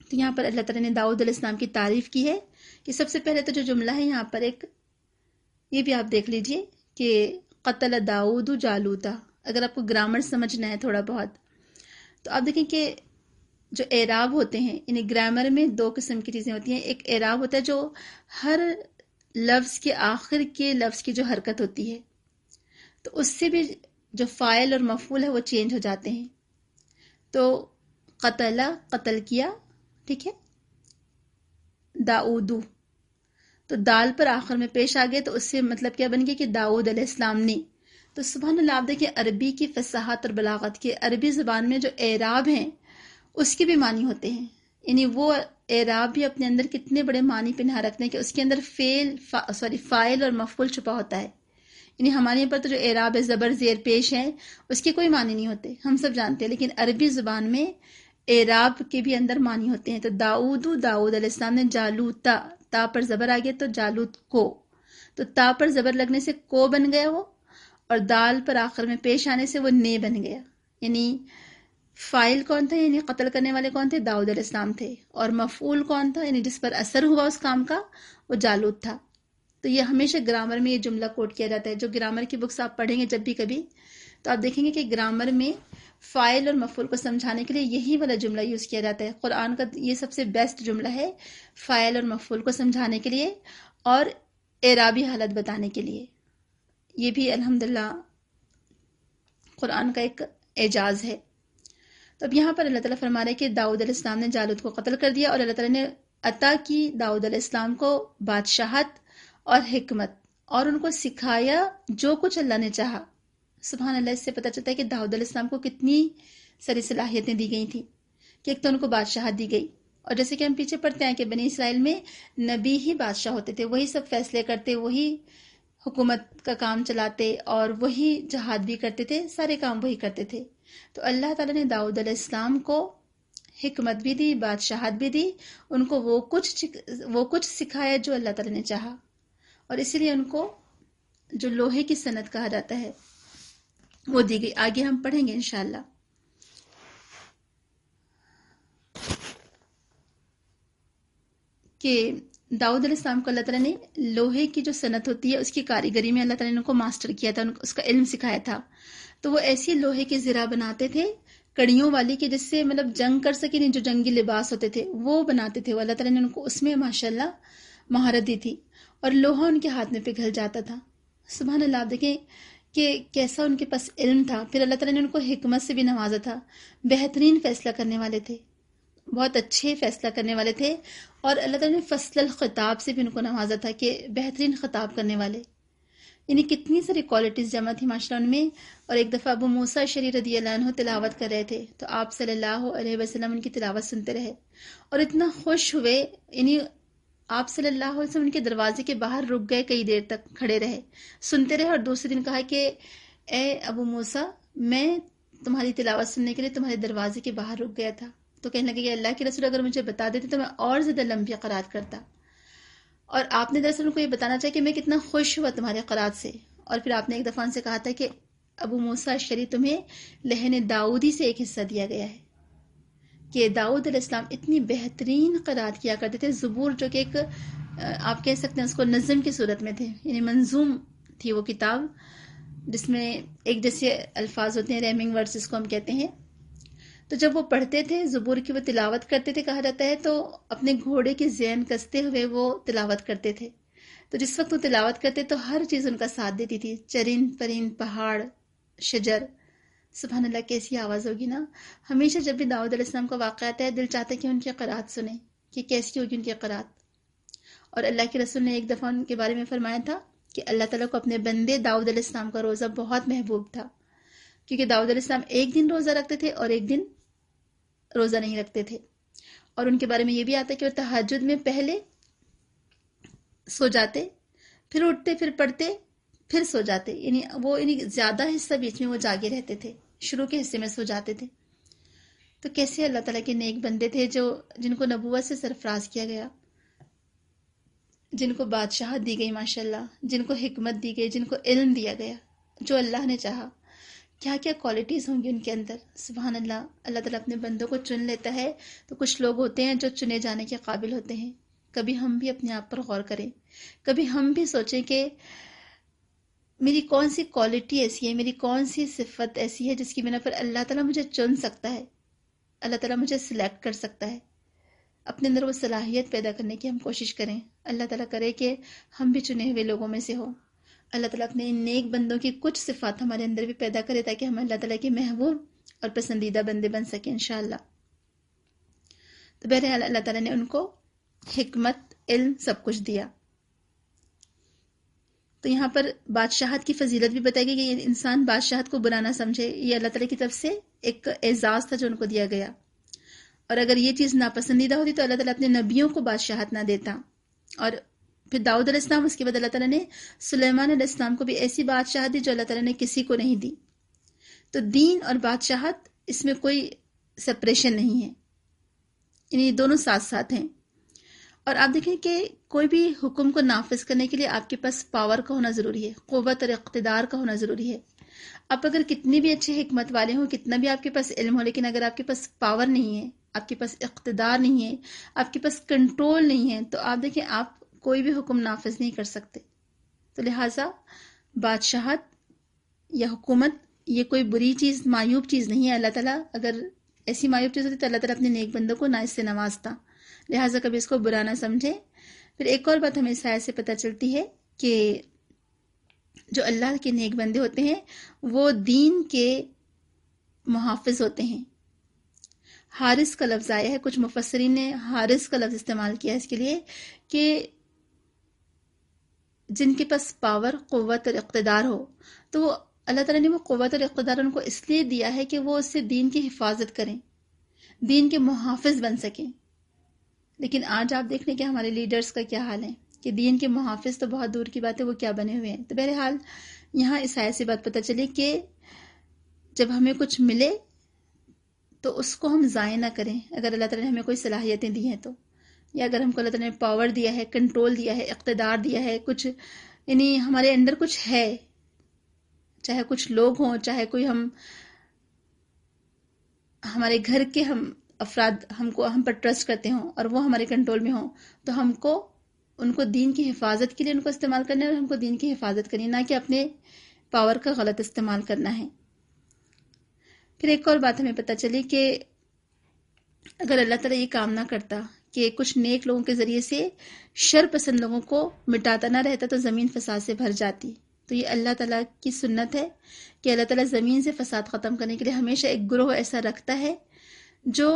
تو یہاں پر اللہ تعالیٰ نے داؤد علیہ السلام کی تعریف کی ہے کہ سب سے پہلے تو جو جملہ ہے یہاں پر ایک یہ بھی آپ دیکھ لیجئے کہ قتل داؤد جالوتا. اگر آپ کو گرامر سمجھنا ہے تھوڑا بہت تو آپ دیکھیں کہ جو اعراب ہوتے ہیں، یعنی گرامر میں دو قسم کی چیزیں ہوتی ہیں. ایک اعراب ہوتا ہے جو ہر لفظ کے آخر کے لفظ کی جو حرکت ہوتی ہے، تو اس سے بھی جو فاعل اور مفعول ہے وہ چینج ہو جاتے ہیں. تو قتل کیا، ٹھیک ہے، داؤدو، تو دال پر آخر میں پیش آ گئے تو اس سے مطلب کیا بن گیا کہ داؤد علیہ السلام نے. تو سبحان اللہ، آپ دیکھیں عربی کی فصاحت اور بلاغت کے، عربی زبان میں جو اعراب ہیں اس کے بھی معنی ہوتے ہیں. یعنی وہ اعراب بھی اپنے اندر کتنے بڑے معنی پنہا رکھتے ہیں کہ اس کے اندر فاعل اور مفعول چھپا ہوتا ہے. یعنی ہمارے یہاں پر تو جو اعراب ہے زبر زیر پیش ہے، اس کے کوئی معنی نہیں ہوتے، ہم سب جانتے ہیں، لیکن عربی زبان میں اعراب کے بھی اندر معنی ہوتے ہیں. تو داؤد علیہ السلام نے جالوتا، تا پر زبر آ گیا تو جالوت کو، تو تا پر زبر لگنے سے کو بن گیا وہ، اور دال پر آخر میں پیش آنے سے وہ نے بن گیا. یعنی فائل کون تھا، یعنی قتل کرنے والے کون تھے، داؤد علیہ السلام تھے، اور مفعول کون تھا، یعنی جس پر اثر ہوا اس کام کا، وہ جالوت تھا. تو یہ ہمیشہ گرامر میں یہ جملہ کوٹ کیا جاتا ہے. جو گرامر کی بکس آپ پڑھیں گے جب بھی کبھی تو آپ دیکھیں گے کہ گرامر میں فاعل اور مفعول کو سمجھانے کے لیے یہی والا جملہ یوز کیا جاتا ہے. قرآن کا یہ سب سے بیسٹ جملہ ہے فاعل اور مفعول کو سمجھانے کے لیے اور اعرابی حالت بتانے کے لیے. یہ بھی الحمدللہ قرآن کا ایک اعجاز ہے. تو اب یہاں پر اللہ تعالیٰ فرما رہے ہیں کہ داؤد علیہ السلام نے جالوت کو قتل کر دیا، اور اللہ تعالیٰ نے عطا کی داؤد علیہ السلام کو بادشاہت اور حکمت، اور ان کو سکھایا جو کچھ اللہ نے چاہا. سبحان اللہ، اس سے پتہ چلتا ہے کہ داؤد علیہ السلام کو کتنی ساری صلاحیتیں دی گئی تھیں کہ ایک تو ان کو بادشاہت دی گئی، اور جیسے کہ ہم پیچھے پڑھتے ہیں کہ بنی اسرائیل میں نبی ہی بادشاہ ہوتے تھے، وہی سب فیصلے کرتے، وہی حکومت کا کام چلاتے، اور وہی جہاد بھی کرتے تھے، سارے کام وہی کرتے تھے. تو اللہ تعالیٰ نے داؤد علیہ السلام کو حکمت بھی دی، بادشاہت بھی دی، ان کو وہ کچھ سکھایا جو اللہ تعالیٰ نے چاہا، اور اسی لیے ان کو جو لوہے کی صنعت کہا جاتا ہے وہ دی گئی. آگے ہم پڑھیں گے انشاءاللہ کہ داؤد علیہ السلام کو اللہ تعالیٰ نے لوہے کی جو صنعت ہوتی ہے اس کی کاریگری میں اللہ تعالیٰ نے ان کو ماسٹر کیا تھا، اس کا علم سکھایا تھا. تو وہ ایسی لوہے کی زرہ بناتے تھے کڑیوں والی کہ جس سے مطلب جنگ کر سکے، نہیں جو جنگی لباس ہوتے تھے وہ بناتے تھے. وہ اللہ تعالیٰ نے ان کو اس میں ماشاءاللہ مہارت دی تھی، اور لوہا ان کے ہاتھ میں پگھل جاتا تھا. سبحان اللہ، آپ دیکھیں کہ کیسا ان کے پاس علم تھا. پھر اللہ تعالیٰ نے ان کو حکمت سے بھی نوازا تھا، بہترین فیصلہ کرنے والے تھے، بہت اچھے فیصلہ کرنے والے تھے. اور اللہ تعالیٰ نے فصل الخطاب سے بھی ان کو نوازا تھا کہ بہترین خطاب کرنے والے. یعنی کتنی ساری کوالٹیز جمع تھی ماشاءاللہ ان میں. اور ایک دفعہ ابو موسیٰ اشعری رضی اللہ عنہ تلاوت کر رہے تھے تو آپ صلی اللہ علیہ وسلم ان کی تلاوت سنتے رہے اور اتنا خوش ہوئے. یعنی آپ صلی اللہ علیہ وسلم ان کے دروازے کے باہر رک گئے، کئی دیر تک کھڑے رہے، سنتے رہے، اور دوسرے دن کہا کہ اے ابو موسیٰ، میں تمہاری تلاوت سننے کے لیے تمہارے دروازے کے باہر رک گیا تھا. تو کہنے لگے کہ اللہ کے رسول اگر مجھے بتا دیتے تو میں اور زیادہ لمبی قرات کرتا، اور آپ نے دراصل ان کو یہ بتانا چاہا کہ میں کتنا خوش ہوا تمہارے قرات سے. اور پھر آپ نے ایک دفعہ ان سے کہا تھا کہ ابو موسیٰ اشعری تمہیں لہن داؤدی سے ایک حصہ دیا گیا ہے، کہ داؤد علیہ السلام اتنی بہترین قرات کیا کرتے تھے. زبور جو کہ ایک آپ کہہ سکتے ہیں اس کو نظم کی صورت میں تھے، یعنی منظوم تھی وہ کتاب، جس میں ایک جیسے الفاظ ہوتے ہیں، ریمنگ ورڈز جس کو ہم کہتے ہیں. تو جب وہ پڑھتے تھے زبور کی، وہ تلاوت کرتے تھے کہا جاتا ہے، تو اپنے گھوڑے کی زین کستے ہوئے وہ تلاوت کرتے تھے. تو جس وقت وہ تلاوت کرتے تو ہر چیز ان کا ساتھ دیتی تھی، چرند پرند، پہاڑ، شجر. سبحان اللہ، کیسی آواز ہوگی نا. ہمیشہ جب بھی داؤد علیہ السلام کا واقعہ آتا ہے دل چاہتا ہے کہ ان کی قرات سنیں کہ کیسی ہوگی ان کی قرات. اور اللہ کے رسول نے ایک دفعہ ان کے بارے میں فرمایا تھا کہ اللہ تعالیٰ کو اپنے بندے داؤد علیہ السلام کا روزہ بہت محبوب تھا، کیونکہ داؤد علیہ السلام ایک دن روزہ رکھتے تھے اور ایک دن روزہ نہیں رکھتے تھے. اور ان کے بارے میں یہ بھی آتا ہے کہ وہ تہجد میں پہلے سو جاتے، پھر اٹھتے، پھر پڑھتے، پھر سو جاتے، یعنی زیادہ حصہ بیچ میں وہ جاگے رہتے تھے، شروع کے حصے میں سو جاتے تھے. تو کیسے اللہ تعالیٰ کے نیک بندے تھے جن کو نبوت سے سرفراز کیا گیا، جن کو بادشاہت دی گئی ماشاءاللہ، جن کو حکمت دی گئی، جن کو علم دیا گیا، جو اللہ نے چاہا. کیا کیا کوالٹیز ہوں گی ان کے اندر. سبحان اللہ. اللہ تعالیٰ اپنے بندوں کو چن لیتا ہے تو کچھ لوگ ہوتے ہیں جو چنے جانے کے قابل ہوتے ہیں. کبھی ہم بھی اپنے آپ پر غور کریں، کبھی ہم بھی سوچیں کہ میری کون سی کوالٹی ایسی ہے، میری کون سی صفت ایسی ہے جس کی بنا پر اللہ تعالیٰ مجھے چن سکتا ہے، اللہ تعالیٰ مجھے سلیکٹ کر سکتا ہے. اپنے اندر وہ صلاحیت پیدا کرنے کی ہم کوشش کریں. اللہ تعالیٰ کرے کہ ہم بھی چنے ہوئے لوگوں میں سے ہوں. اللہ تعالیٰ اپنے ان نیک بندوں کی کچھ صفات ہمارے اندر بھی پیدا کرے تاکہ ہم اللہ تعالیٰ کے محبوب اور پسندیدہ بندے بن سکیں انشاءاللہ. تو بہرحال اللہ تعالیٰ نے ان کو حکمت، علم سب کچھ دیا. تو یہاں پر بادشاہت کی فضیلت بھی بتائی گئی کہ انسان بادشاہت کو برا نہ سمجھے. یہ اللہ تعالیٰ کی طرف سے ایک اعزاز تھا جو ان کو دیا گیا. اور اگر یہ چیز ناپسندیدہ ہوتی تو اللہ تعالیٰ اپنے نبیوں کو بادشاہت نہ دیتا. اور پھر داؤد علیہ السلام، اس کے بعد اللہ تعالیٰ نے سلیمان علیہ السلام کو بھی ایسی بادشاہت دی جو اللہ تعالیٰ نے کسی کو نہیں دی. تو دین اور بادشاہت اس میں کوئی سپریشن نہیں ہے، یعنی دونوں ساتھ ساتھ ہیں. اور آپ دیکھیں کہ کوئی بھی حکم کو نافذ کرنے کے لیے آپ کے پاس پاور کا ہونا ضروری ہے، قوت اور اقتدار کا ہونا ضروری ہے. آپ اگر کتنی بھی اچھے حکمت والے ہوں، کتنا بھی آپ کے پاس علم ہو، لیکن اگر آپ کے پاس پاور نہیں ہے، آپ کے پاس اقتدار نہیں ہے، آپ کے پاس کنٹرول نہیں ہے، تو آپ دیکھیں آپ کوئی بھی حکم نافذ نہیں کر سکتے. تو لہٰذا بادشاہت یا حکومت یہ کوئی بری چیز، معیوب چیز نہیں ہے. اللہ تعالیٰ اگر ایسی معیوب چیز ہوتی تو اللہ تعالیٰ اپنے نیک بندوں کو نہ اس سے نوازتا. لہٰذا کبھی اس کو برا نہ سمجھے. پھر ایک اور بات ہمیں اس آیت سے پتہ چلتی ہے کہ جو اللہ کے نیک بندے ہوتے ہیں وہ دین کے محافظ ہوتے ہیں. حارث کا لفظ آیا ہے، کچھ مفسرین نے حارث کا لفظ استعمال کیا ہے اس کے لیے کہ جن کے پاس پاور، قوت اور اقتدار ہو. تو وہ اللہ تعالیٰ نے وہ قوت اور اقتدار ان کو اس لیے دیا ہے کہ وہ اس سے دین کی حفاظت کریں، دین کے محافظ بن سکیں. لیکن آج آپ دیکھ لیں کہ ہمارے لیڈرز کا کیا حال ہے کہ دین کے محافظ تو بہت دور کی بات ہے، وہ کیا بنے ہوئے ہیں. تو بہرحال یہاں اس آیت سے بات پتہ چلی کہ جب ہمیں کچھ ملے تو اس کو ہم ضائع نہ کریں. اگر اللہ تعالیٰ نے ہمیں کوئی صلاحیتیں دی ہیں تو، یا اگر ہم کو اللہ تعالیٰ نے پاور دیا ہے، کنٹرول دیا ہے، اقتدار دیا ہے، کچھ یعنی ہمارے اندر کچھ ہے، چاہے کچھ لوگ ہوں، چاہے کوئی ہمارے گھر کے افراد ہم پر ٹرسٹ کرتے ہوں اور وہ ہمارے کنٹرول میں ہوں، تو ہم کو ان کو دین کی حفاظت کے لیے ان کو استعمال کرنا ہے، اور ہم کو دین کی حفاظت کرنی ہے، نہ کہ اپنے پاور کا غلط استعمال کرنا ہے. پھر ایک اور بات ہمیں پتہ چلی کہ اگر اللہ تعالیٰ یہ کام نہ کرتا کہ کچھ نیک لوگوں کے ذریعے سے شر پسند لوگوں کو مٹاتا نہ رہتا تو زمین فساد سے بھر جاتی. تو یہ اللہ تعالیٰ کی سنت ہے کہ اللہ تعالیٰ زمین سے فساد ختم کرنے کے لیے ہمیشہ ایک گروہ ایسا رکھتا ہے جو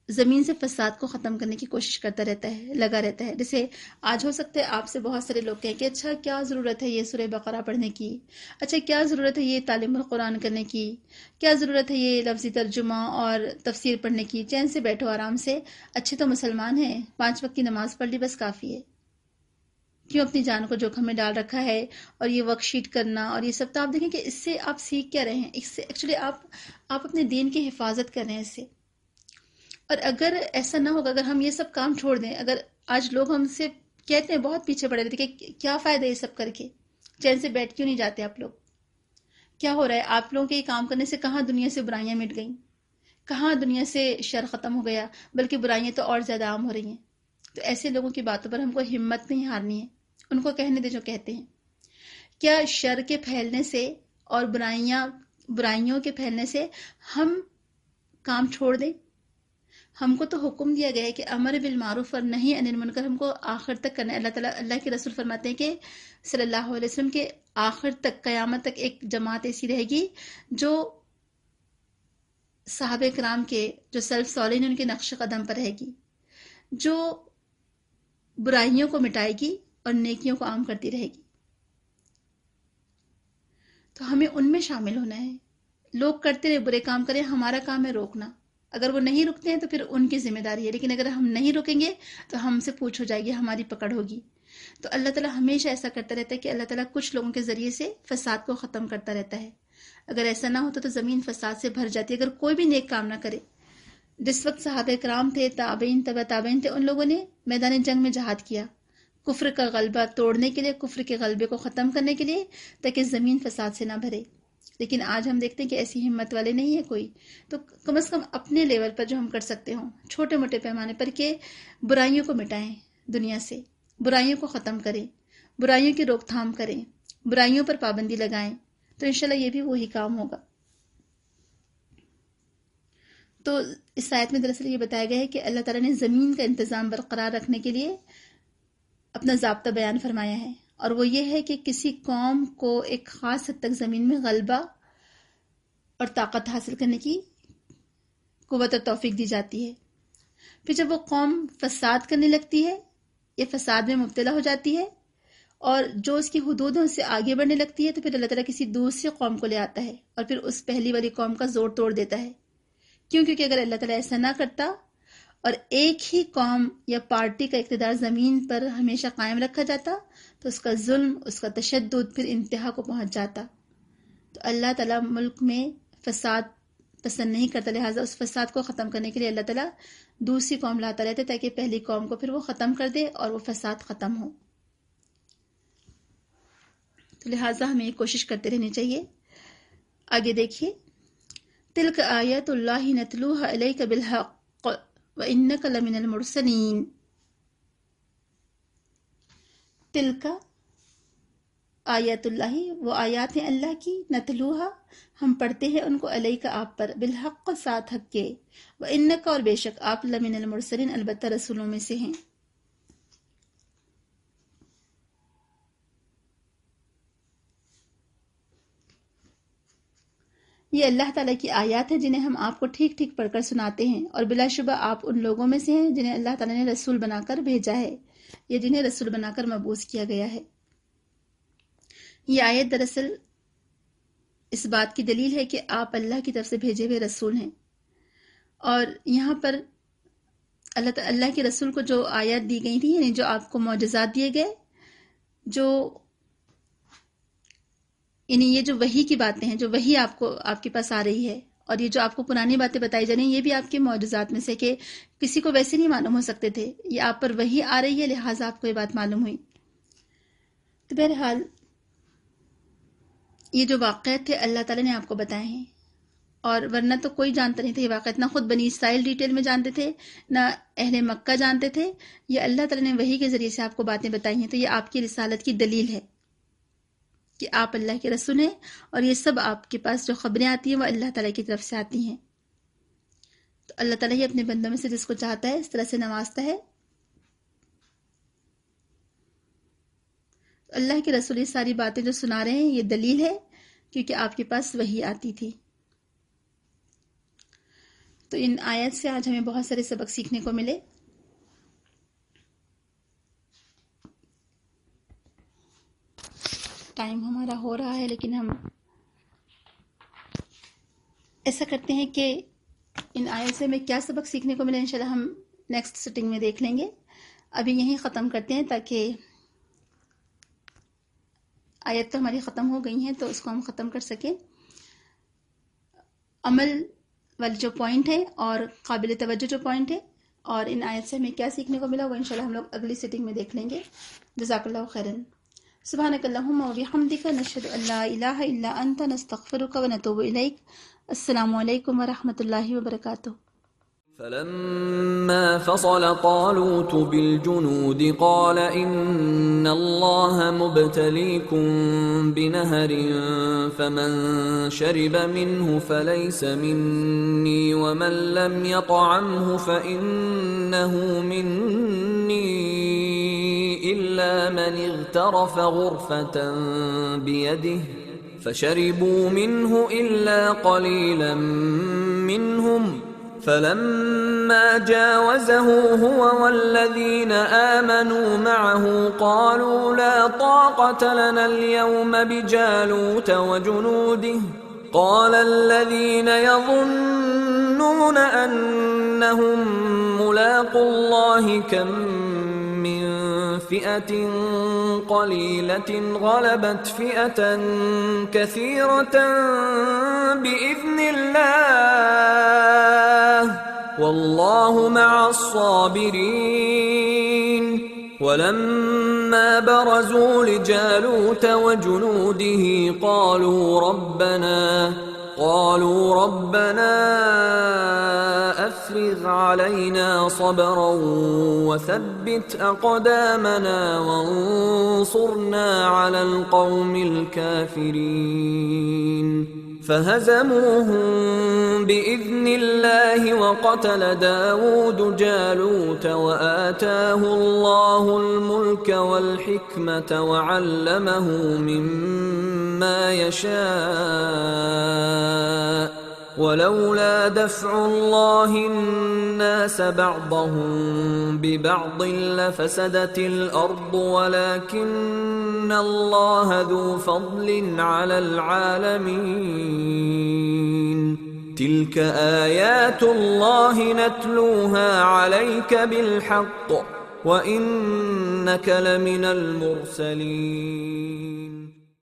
زمین سے فساد کو ختم کرنے کی کوشش کرتا رہتا ہے، لگا رہتا ہے. جیسے آج ہو سکتا ہے آپ سے بہت سارے لوگ کہیں کہ اچھا کیا ضرورت ہے یہ سورہ بقرہ پڑھنے کی، اچھا کیا ضرورت ہے یہ تعلیم القرآن کرنے کی، کیا ضرورت ہے یہ لفظی ترجمہ اور تفسیر پڑھنے کی، چین سے بیٹھو آرام سے، اچھے تو مسلمان ہیں، 5 وقت کی نماز پڑھ لی بس کافی ہے. کیوں اپنی جان کو جوخم میں ڈال رکھا ہے؟ اور یہ ورک شیٹ کرنا اور یہ سب، تو آپ دیکھیں کہ اس سے آپ سیکھ کیا رہے ہیں. اس سے ایکچولی آپ اپنے دین کی حفاظت کر رہے ہیں اس سے. اور اگر ایسا نہ ہوگا، اگر ہم یہ سب کام چھوڑ دیں، اگر آج لوگ ہم سے کہتے ہیں بہت پیچھے پڑے رہتے کہ کیا فائدہ یہ سب کر کے، چین سے بیٹھ کیوں نہیں جاتے آپ لوگ، کیا ہو رہا ہے آپ لوگوں کے یہ کام کرنے سے، کہاں دنیا سے برائیاں مٹ گئیں، کہاں دنیا سے شر ختم ہو گیا، بلکہ برائیاں تو اور زیادہ عام ہو رہی ہیں. تو ایسے لوگوں کی باتوں پر ہم کو ہمت نہیں ہارنی ہے، ان کو کہنے دے جو کہتے ہیں. کیا شر کے پھیلنے سے اور برائیوں کے پھیلنے سے ہم کام چھوڑ دیں؟ ہم کو تو حکم دیا گیا ہے کہ امر بالمعروف اور نہی عن المنکر ہم کو آخر تک کرنا ہے. اللہ کے رسول فرماتے ہیں کہ صلی اللہ علیہ وسلم کے آخر تک، قیامت تک ایک جماعت ایسی رہے گی جو صحابہ کرام کے، جو سلف صالحین ان کے نقش قدم پر رہے گی، جو برائیوں کو مٹائے گی اور نیکیوں کو عام کرتی رہے گی. تو ہمیں ان میں شامل ہونا ہے. لوگ کرتے رہے، برے کام کریں، ہمارا کام ہے روکنا. اگر وہ نہیں رکتے ہیں تو پھر ان کی ذمہ داری ہے، لیکن اگر ہم نہیں رکیں گے تو ہم سے پوچھ ہو جائے گی، ہماری پکڑ ہوگی. تو اللہ تعالیٰ ہمیشہ ایسا کرتا رہتا ہے کہ اللہ تعالیٰ کچھ لوگوں کے ذریعے سے فساد کو ختم کرتا رہتا ہے. اگر ایسا نہ ہوتا تو زمین فساد سے بھر جاتی ہے. اگر کوئی بھی نیک کام نہ کرے، جس وقت صحابہ کرام تھے، تابعین، تبع تابعین تھے، ان لوگوں نے میدان جنگ میں جہاد کیا کفر کا غلبہ توڑنے کے لیے، کفر کے غلبے کو ختم کرنے کے لیے، تاکہ زمین فساد سے نہ بھرے. لیکن آج ہم دیکھتے ہیں کہ ایسی ہمت والے نہیں ہے کوئی. تو کم از کم اپنے لیول پر جو ہم کر سکتے ہوں، چھوٹے موٹے پیمانے پر، کہ برائیوں کو مٹائیں دنیا سے، برائیوں کو ختم کریں، برائیوں کی روک تھام کریں، برائیوں پر پابندی لگائیں، تو انشاءاللہ یہ بھی وہی کام ہوگا. تو اس آیت میں دراصل یہ بتایا گیا ہے کہ اللہ تعالیٰ نے زمین کا انتظام برقرار رکھنے کے لیے اپنا ضابطہ بیان فرمایا ہے، اور وہ یہ ہے کہ کسی قوم کو ایک خاص حد تک زمین میں غلبہ اور طاقت حاصل کرنے کی قوت اور توفیق دی جاتی ہے. پھر جب وہ قوم فساد کرنے لگتی ہے یا فساد میں مبتلا ہو جاتی ہے اور جو اس کی حدود ہیں اس سے آگے بڑھنے لگتی ہے، تو پھر اللہ تعالیٰ کسی دوسری قوم کو لے آتا ہے اور پھر اس پہلی والی قوم کا زور توڑ دیتا ہے. کیونکہ اگر اللہ تعالیٰ ایسا نہ کرتا اور ایک ہی قوم یا پارٹی کا اقتدار زمین پر ہمیشہ قائم رکھا جاتا، تو اس کا ظلم، اس کا تشدد پھر انتہا کو پہنچ جاتا. تو اللہ تعالیٰ ملک میں فساد پسند نہیں کرتا، لہٰذا اس فساد کو ختم کرنے کے لیے اللہ تعالیٰ دوسری قوم لاتا رہتا ہے تاکہ پہلی قوم کو پھر وہ ختم کر دے اور وہ فساد ختم ہو. تو لہٰذا ہمیں کوشش کرتے رہنی چاہیے. آگے دیکھیے، تلک آیات اللہ نتلوها علیک بالحق وانک لمن المرسلین. تلک آیات اللہ، وہ آیات ہیں اللہ کی، نتلوہا، ہم پڑھتے ہیں ان کو، علیک، آپ پر، بالحق، ساتھ حق کے، وانک، اور بے شک آپ، لمن المرسلین، البتہ رسولوں میں سے ہیں. یہ اللہ تعالیٰ کی آیات ہیں جنہیں ہم آپ کو ٹھیک ٹھیک پڑھ کر سناتے ہیں، اور بلا شبہ آپ ان لوگوں میں سے ہیں جنہیں اللہ تعالیٰ نے رسول بنا کر بھیجا ہے، یا جنہیں رسول بنا کر مبعوث کیا گیا ہے. یہ آیت دراصل اس بات کی دلیل ہے کہ آپ اللہ کی طرف سے بھیجے ہوئے رسول ہیں. اور یہاں پر اللہ کے رسول کو جو آیات دی گئی تھی، یعنی جو آپ کو معجزات دیے گئے، جو یعنی یہ جو وحی کی باتیں ہیں، جو وحی آپ کے پاس آ رہی ہے، اور یہ جو آپ کو پرانی باتیں بتائی جا رہی ہیں، یہ بھی آپ کے معجزات میں سے، کہ کسی کو ویسے نہیں معلوم ہو سکتے تھے. یہ آپ پر وحی آ رہی ہے، لہٰذا آپ کو یہ بات معلوم ہوئی. تو بہرحال یہ جو واقعات تھے اللہ تعالیٰ نے آپ کو بتائے ہیں، اور ورنہ تو کوئی جانتا نہیں تھا یہ واقعات. نہ خود بنی اسرائیل ڈیٹیل میں جانتے تھے، نہ اہل مکہ جانتے تھے. یہ اللہ تعالیٰ نے وحی کے ذریعے سے آپ کو باتیں بتائی ہیں. تو یہ آپ کی رسالت کی دلیل ہے کہ آپ اللہ کے رسول ہیں، اور یہ سب آپ کے پاس جو خبریں آتی ہیں وہ اللہ تعالیٰ کی طرف سے آتی ہیں. تو اللہ تعالیٰ ہی اپنے بندوں میں سے جس کو چاہتا ہے اس طرح سے نوازتا ہے. اللہ کے رسول یہ ساری باتیں جو سنا رہے ہیں، یہ دلیل ہے کیونکہ آپ کے پاس وحی آتی تھی. تو ان آیات سے آج ہمیں بہت سارے سبق سیکھنے کو ملے. ٹائم ہمارا ہو رہا ہے، لیکن ہم ایسا کرتے ہیں کہ ان آیات سے ہمیں کیا سبق سیکھنے کو ملے انشاءاللہ ہم نیکسٹ سٹنگ میں دیکھ لیں گے. ابھی یہیں ختم کرتے ہیں تاکہ آیت تو ہماری ختم ہو گئی ہیں تو اس کو ہم ختم کر سکیں. عمل والی جو پوائنٹ ہے اور قابل توجہ جو پوائنٹ ہے، اور ان آیت سے ہمیں کیا سیکھنے کو ملا، وہ انشاءاللہ ہم لوگ اگلی سیٹنگ میں دیکھ لیں گے. جزاک اللہ خیرن. سبحانک اللہم و بحمدک، نشہد ان لا الہ الا انت، نستغفرک و نتوب الیک. السلام علیکم ورحمۃ اللہ وبرکاتہ. فلما فصل طالوت بالجنود قال إن الله مبتليكم بنهر فمن شرب منه فليس مني ومن لم يطعمه فإنه مني إلا من اغترف غرفة بيده فشربوا منه إلا قليلا منهم فلما جاوزه هو والذين آمنوا معه قالوا لا طاقة لنا اليوم بجالوت وجنوده قال الذين يظنون أنهم ملاقو الله كم من فئة قليلة غلبت فئة كثيرة بإذن الله والله مع الصابرين. ولما برزوا لجالوت وجنوده قالوا ربنا أفرغ علينا صبرا وثبت أقدامنا وانصرنا على القوم الكافرين. فهزموهم بإذن الله وقتل داود جالوت وآتاه الله الملك والحكمة وعلمه مما يشاء ولولا دفع الله الناس بعضهم ببعض لفسدت الأرض ولكن الله ذو فضل على العالمين. تلك آيات الله نتلوها عليك بالحق وإنك لمن المرسلين.